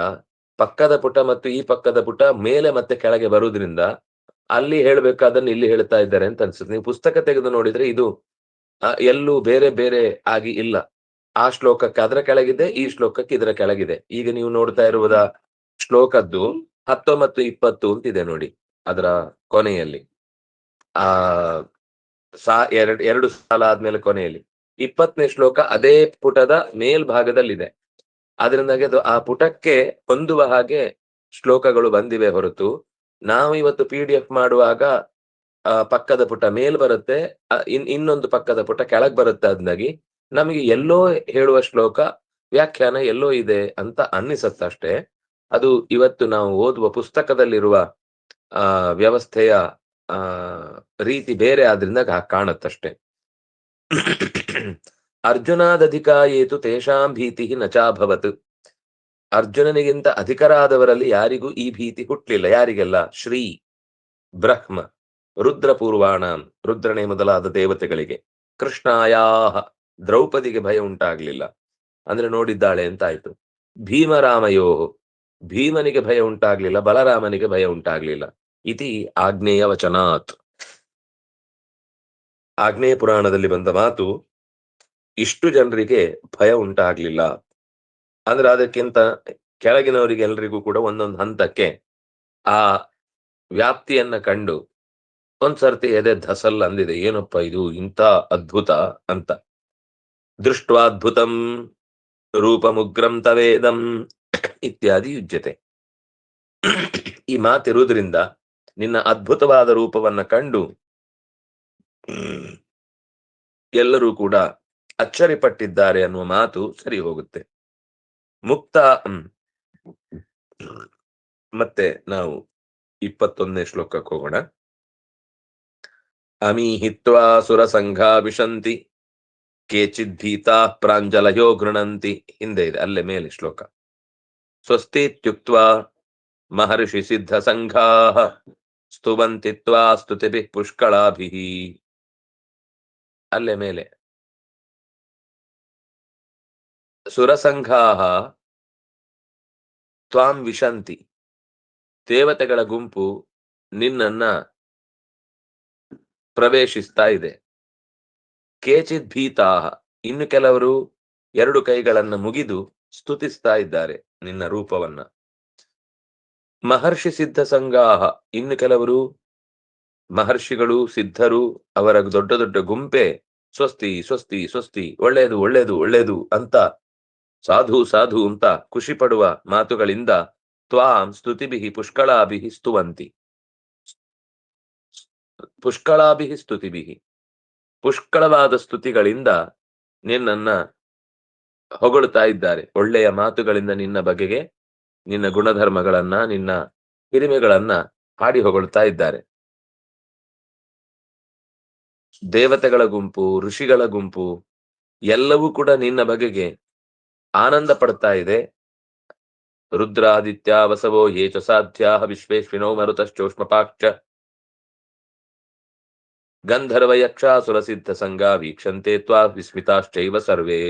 ಪಕ್ಕದ ಪುಟ ಮತ್ತು ಈ ಪಕ್ಕದ ಪುಟ ಮೇಲೆ ಮತ್ತೆ ಕೆಳಗೆ ಬರುವುದ್ರಿಂದ ಅಲ್ಲಿ ಹೇಳ್ಬೇಕಾದನ್ನು ಇಲ್ಲಿ ಹೇಳ್ತಾ ಇದ್ದಾರೆ ಅಂತ ಅನ್ಸುತ್ತೆ. ನೀವು ಪುಸ್ತಕ ತೆಗೆದು ನೋಡಿದ್ರೆ ಇದು ಎಲ್ಲೂ ಬೇರೆ ಬೇರೆ ಆಗಿ ಇಲ್ಲ. ಆ ಶ್ಲೋಕಕ್ಕೆ ಅದರ ಕೆಳಗಿದೆ, ಈ ಶ್ಲೋಕಕ್ಕೆ ಇದರ ಕೆಳಗಿದೆ. ಈಗ ನೀವು ನೋಡ್ತಾ ಇರುವುದ ಶ್ಲೋಕದ್ದು 19, 20 ಅಂತಿದೆ ನೋಡಿ, ಅದರ ಕೊನೆಯಲ್ಲಿ ಎರಡು ಸಾಲ ಆದ್ಮೇಲೆ ಕೊನೆಯಲ್ಲಿ 20ನೇ ಶ್ಲೋಕ ಅದೇ ಪುಟದ ಮೇಲ್ಭಾಗದಲ್ಲಿದೆ. ಅದರಿಂದಾಗಿ ಅದು ಆ ಪುಟಕ್ಕೆ ಹೊಂದುವ ಹಾಗೆ ಶ್ಲೋಕಗಳು ಬಂದಿವೆ ಹೊರತು, ನಾವು ಇವತ್ತು PDF ಮಾಡುವಾಗ ಪಕ್ಕದ ಪುಟ ಮೇಲ್ ಬರುತ್ತೆ, ಇನ್ನೊಂದು ಪಕ್ಕದ ಪುಟ ಕೆಳಗ್ ಬರುತ್ತೆ. ಅದನ್ನಾಗಿ ನಮಗೆ ಎಲ್ಲೋ ಹೇಳುವ ಶ್ಲೋಕ ವ್ಯಾಖ್ಯಾನ ಎಲ್ಲೋ ಇದೆ ಅಂತ ಅನ್ನಿಸತ್ತಷ್ಟೇ. ಅದು ಇವತ್ತು ನಾವು ಓದುವ ಪುಸ್ತಕದಲ್ಲಿರುವ ವ್ಯವಸ್ಥೆಯ ರೀತಿ ಬೇರೆ ಆದ್ರಿಂದ ಕಾಣುತ್ತಷ್ಟೆ. ಅರ್ಜುನಾದಧಿಕಾಯೇತು ತೇಷಾಂ ಭೀತಿ ನಚಾಭವತ್, ಅರ್ಜುನನಿಗಿಂತ ಅಧಿಕರಾದವರಲ್ಲಿ ಯಾರಿಗೂ ಈ ಭೀತಿ ಹುಟ್ಟಲಿಲ್ಲ. ಯಾರಿಗೆಲ್ಲ? ಶ್ರೀ ಬ್ರಹ್ಮ ರುದ್ರ ಪೂರ್ವಾಣಾಂ, ರುದ್ರನೇ ಮೊದಲಾದ ದೇವತೆಗಳಿಗೆ. ಕೃಷ್ಣಾಯಾಹ, ದ್ರೌಪದಿಗೆ ಭಯ ಉಂಟಾಗ್ಲಿಲ್ಲ, ಅಂದ್ರೆ ನೋಡಿದ್ದಾಳೆ ಅಂತಾಯ್ತು. ಭೀಮರಾಮಯೋ, ಭೀಮನಿಗೆ ಭಯ ಉಂಟಾಗ್ಲಿಲ್ಲ, ಬಲರಾಮನಿಗೆ ಭಯ ಉಂಟಾಗ್ಲಿಲ್ಲ. ಇತಿ ಆಗ್ನೇಯ ವಚನಾತ್, ಆಗ್ನೇಯ ಪುರಾಣದಲ್ಲಿ ಬಂದ ಮಾತು, ಇಷ್ಟು ಜನರಿಗೆ ಭಯ ಉಂಟಾಗ್ಲಿಲ್ಲ. ಅಂದ್ರೆ ಅದಕ್ಕಿಂತ ಕೆಳಗಿನವರಿಗೆ ಎಲ್ರಿಗೂ ಕೂಡ ಒಂದೊಂದು ಹಂತಕ್ಕೆ ಆ ವ್ಯಾಪ್ತಿಯನ್ನ ಕಂಡು ಒಂದ್ಸರ್ತಿ ಎದೆ ಧಸಲ್ ಅಂದಿದೆ, ಏನಪ್ಪ ಇದು ಇಂಥ ಅದ್ಭುತ ಅಂತ. ದೃಷ್ಟ್ವಾದ್ಭುತಂ ರೂಪಮುಗ್ರಂ ತವೇದಂ ಇತ್ಯಾದಿ ಯುಜ್ಯತೆ. ಈ ಮಾತಿರುವುದರಿಂದ ನಿನ್ನ ಅದ್ಭುತವಾದ ರೂಪವನ್ನ ಕಂಡು ಎಲ್ಲರೂ ಕೂಡ ಅಚ್ಚರಿಪಟ್ಟಿದ್ದಾರೆ ಅನ್ನುವ ಮಾತು ಸರಿ ಹೋಗುತ್ತೆ. ಮುಕ್ತ. ಮತ್ತೆ ನಾವು 21ನೇ ಶ್ಲೋಕಕ್ಕೆ ಹೋಗೋಣ. ಅಮೀಹಿತ್ವಾ ಸುರಸಂಘಾ ವಿಶಂತಿ ಕೇಚಿದ್ ಭೀತಾ ಪ್ರಾಂಜಲಯೋ ಗೃಣಂತಿ. ಹಿಂದೆ ಇದೆ, ಅಲ್ಲೇ ಮೇಲೆ ಶ್ಲೋಕ. ಸ್ವಸ್ತಿತ್ಯುಕ್ತ್ವಾ ಮಹರ್ಷಿ ಸಿದ್ಧ ಸಂಘಾ ಸ್ತುವಂತಿತ್ವಾ ಸ್ತುತಿಭಿಃ ಪುಷ್ಕಳಾಭಿಃ. ಅಲ್ಲೇ ಮೇಲೆ ಸುರಸಂಘಾಃ ತ್ವಾಂ ವಿಶಂತಿ, ದೇವತೆಗಳ ಗುಂಪು ನಿನ್ನನ್ನ ಪ್ರವೇಶಿಸ್ತಾ ಇದೆ. ಕೇಚಿತ್ ಭೀತಾಃ, ಇನ್ನು ಕೆಲವರು ಎರಡು ಕೈಗಳನ್ನ ಮುಗಿದು ಸ್ತುತಿಸ್ತಾ ಇದ್ದಾರೆ ನಿನ್ನ ರೂಪವನ್ನ. ಮಹರ್ಷಿ ಸಿದ್ಧ ಸಂಘಾಹ, ಇನ್ನು ಕೆಲವರು ಮಹರ್ಷಿಗಳು ಸಿದ್ಧರು ಅವರ ದೊಡ್ಡ ದೊಡ್ಡ ಗುಂಪೆ ಸ್ವಸ್ತಿ ಸ್ವಸ್ತಿ ಸ್ವಸ್ತಿ, ಒಳ್ಳೇದು ಒಳ್ಳೇದು ಒಳ್ಳೇದು ಅಂತ ಸಾಧು ಸಾಧು ಅಂತ ಖುಷಿ ಪಡುವ ಮಾತುಗಳಿಂದ ತ್ವಾಂ ಸ್ತುತಿಭಿ ಪುಷ್ಕಳಾಭಿ ಸ್ತುವಂತಿ. ಪುಷ್ಕಳಾಭಿ ಸ್ತುತಿಭಿ, ಪುಷ್ಕಳವಾದ ಸ್ತುತಿಗಳಿಂದ ನಿನ್ನನ್ನ ಹೊಗಳುತ್ತಾ ಇದ್ದಾರೆ. ಒಳ್ಳೆಯ ಮಾತುಗಳಿಂದ ನಿನ್ನ ಬಗೆಗೆ, ನಿನ್ನ ಗುಣಧರ್ಮಗಳನ್ನ, ನಿನ್ನ ಹಿರಿಮೆಗಳನ್ನ ಹಾಡಿ ಹೊಗಳುತ್ತಾ ಇದ್ದಾರೆ. ದೇವತೆಗಳ ಗುಂಪು, ಋಷಿಗಳ ಗುಂಪು ಎಲ್ಲವೂ ಕೂಡ ನಿನ್ನ ಬಗೆಗೆ ಆನಂದ ಪಡ್ತಾ ಇದೆ. ರುದ್ರಾದಿತ್ಯ ವಸವೋ ಯೇ ಚ ಸಾಧ್ಯ ವಿಶ್ವೇಶ್ವಿನೋ ಮರುತಶ್ಚೋಷ್ಮಪಾಕ್ಷ ಗಂಧರ್ವ ಯಕ್ಷಾಸುರ ಸಿದ್ಧ ಸಂಘ ವೀಕ್ಷಂತೆ ತ್ವಾ ವಿಸ್ಮಿತಾಶ್ಚೈವ ಸರ್ವೇ.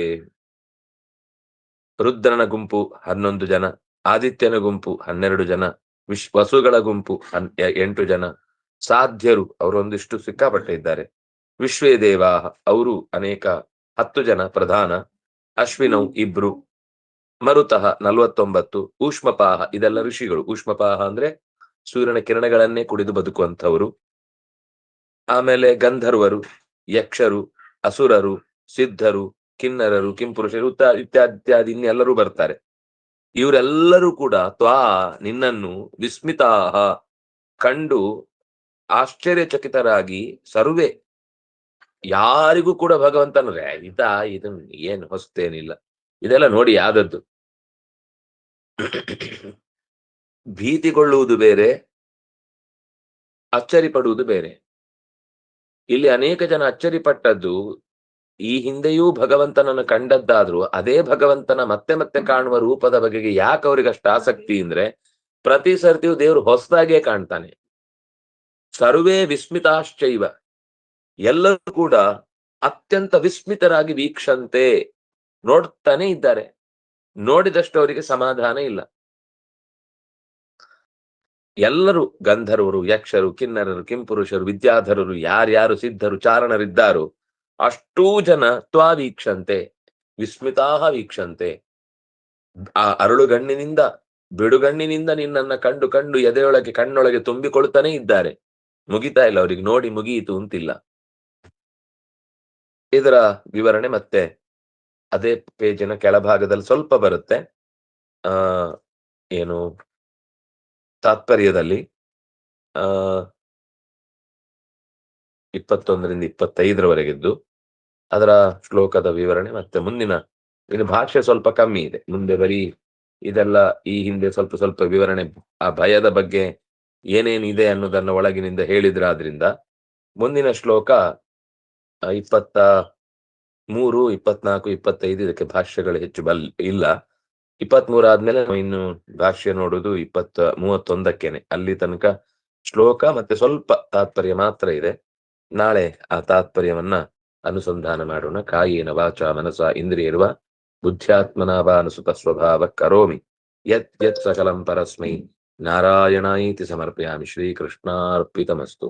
ರುದ್ರನ ಗುಂಪು 11 ಜನ, ಆದಿತ್ಯನ ಗುಂಪು 12 ಜನ, ವಸುಗಳ ಗುಂಪು 8 ಜನ, ಸಾಧ್ಯರು ಅವರೊಂದಿಷ್ಟು ಸಿಕ್ಕಾಪಟ್ಟೆ ಇದ್ದಾರೆ. ವಿಶ್ವೇ ದೇವಾ ಅವರು ಅನೇಕ 10 ಜನ ಪ್ರಧಾನ, ಅಶ್ವಿನೌ 2, ಮರುತಃ 49, ಊಷ್ಮಪಾಹ ಇದೆಲ್ಲ ಋಷಿಗಳು. ಊಷ್ಮಪಾಹ ಅಂದ್ರೆ ಸೂರ್ಯನ ಕಿರಣಗಳನ್ನೇ ಕುಡಿದು ಬದುಕುವಂಥವರು. ಆಮೇಲೆ ಗಂಧರ್ವರು, ಯಕ್ಷರು, ಅಸುರರು, ಸಿದ್ಧರು, ಕಿನ್ನರರು, ಕಿಂಪುರುಷರು ಇತ್ಯಾದಿ ಇನ್ನೆಲ್ಲರೂ ಬರ್ತಾರೆ. ಇವರೆಲ್ಲರೂ ಕೂಡ ತ್ವಾ ನಿನ್ನನ್ನು ವಿಸ್ಮಿತಾಹ ಕಂಡು ಆಶ್ಚರ್ಯಚಕಿತರಾಗಿ ಸರ್ವೇ ಯಾರಿಗೂ ಕೂಡ ಭಗವಂತನ ಇದು ಏನು ಹೊಸ್ತೇನಿಲ್ಲ, ಇದೆಲ್ಲ ನೋಡಿ ಆದದ್ದು. ಭೀತಿಗೊಳ್ಳುವುದು ಬೇರೆ, ಅಚ್ಚರಿ ಪಡುವುದು ಬೇರೆ. ಇಲ್ಲಿ ಅನೇಕ ಜನ ಅಚ್ಚರಿ ಪಟ್ಟದ್ದು ಈ ಹಿಂದೆಯೂ ಭಗವಂತನನ್ನು ಕಂಡದ್ದಾದ್ರೂ ಅದೇ ಭಗವಂತನ ಮತ್ತೆ ಮತ್ತೆ ಕಾಣುವ ರೂಪದ ಬಗೆಗೆ ಯಾಕೆ ಅವ್ರಿಗೆ ಅಷ್ಟು ಆಸಕ್ತಿ ಅಂದ್ರೆ, ಪ್ರತಿ ಸರ್ತಿಯೂ ದೇವರು ಹೊಸದಾಗೇ ಕಾಣ್ತಾನೆ. ಸರ್ವೇ ವಿಸ್ಮಿತಾಶ್ಚೈವ, ಎಲ್ಲರೂ ಕೂಡ ಅತ್ಯಂತ ವಿಸ್ಮಿತರಾಗಿ ವೀಕ್ಷಂತೆ ನೋಡ್ತಾನೆ ಇದ್ದಾರೆ. ನೋಡಿದಷ್ಟು ಅವರಿಗೆ ಸಮಾಧಾನ ಇಲ್ಲ. ಎಲ್ಲರೂ ಗಂಧರ್ವರು, ಯಕ್ಷರು, ಕಿನ್ನರರು, ಕಿಂಪುರುಷರು, ವಿದ್ಯಾಧರರು, ಯಾರ್ಯಾರು ಸಿದ್ಧರು, ಚಾರಣರಿದ್ದಾರೋ ಅಷ್ಟೂ ಜನ ತ್ವಾ ವೀಕ್ಷಂತೆ ವಿಸ್ಮಿತಾಹ ವೀಕ್ಷಂತೆ. ಆ ಅರಳುಗಣ್ಣಿನಿಂದ, ಬಿಡುಗಣ್ಣಿನಿಂದ ನಿನ್ನನ್ನ ಕಂಡು ಕಂಡು ಎದೆಯೊಳಗೆ ಕಣ್ಣೊಳಗೆ ತುಂಬಿಕೊಳ್ತಾನೆ ಇದ್ದಾರೆ. ಮುಗಿತಾ ಇಲ್ಲ ಅವ್ರಿಗೆ, ನೋಡಿ ಮುಗಿಯಿತು ಅಂತಿಲ್ಲ. ಇದರ ವಿವರಣೆ ಮತ್ತೆ ಅದೇ ಪೇಜಿನ ಕೆಳಭಾಗದಲ್ಲಿ ಸ್ವಲ್ಪ ಬರುತ್ತೆ. ಏನು ತಾತ್ಪರ್ಯದಲ್ಲಿ 21ರಿಂದ 25ರವರೆಗಿದ್ದು ಅದರ ಶ್ಲೋಕದ ವಿವರಣೆ ಮತ್ತೆ ಮುಂದಿನ. ಇನ್ನು ಭಾಷೆ ಸ್ವಲ್ಪ ಕಮ್ಮಿ ಇದೆ, ಮುಂದೆ ಬರೀ ಇದೆಲ್ಲ ಈ ಹಿಂದೆ ಸ್ವಲ್ಪ ಸ್ವಲ್ಪ ವಿವರಣೆ ಆ ಭಯದ ಬಗ್ಗೆ ಏನೇನಿದೆ ಅನ್ನೋದನ್ನ ಒಳಗಿನಿಂದ ಹೇಳಿದ್ರಾದ್ರಿಂದ ಮುಂದಿನ ಶ್ಲೋಕ 23, 24, 25 ಇದಕ್ಕೆ ಭಾಷ್ಯಗಳು ಹೆಚ್ಚು ಇಲ್ಲ. 23 ಆದ್ಮೇಲೆ ಇನ್ನು ಭಾಷ್ಯ ನೋಡುದು 31ಕ್ಕೇನೆ. ಅಲ್ಲಿ ತನಕ ಶ್ಲೋಕ ಮತ್ತೆ ಸ್ವಲ್ಪ ತಾತ್ಪರ್ಯ ಮಾತ್ರ ಇದೆ. ನಾಳೆ ಆ ತಾತ್ಪರ್ಯವನ್ನ ಅನುಸಂಧಾನ ಮಾಡೋಣ. ಕಾಯೇನ ವಾಚ ಮನಸ ಇಂದ್ರಿಯರ್ವ ಬುದ್ಧ್ಯಾತ್ಮನ ವಾ ಅನುಸುತ ಸ್ವಭಾವ ಕರೋಮಿ ಯತ್ ಯತ್ ಸಕಲಂ ಪರಸ್ಮೈ ನಾರಾಯಣಾಯಿತಿ ಸಮರ್ಪಯಾಮಿ. ಶ್ರೀಕೃಷ್ಣಾರ್ಪಿತಮಸ್ತು.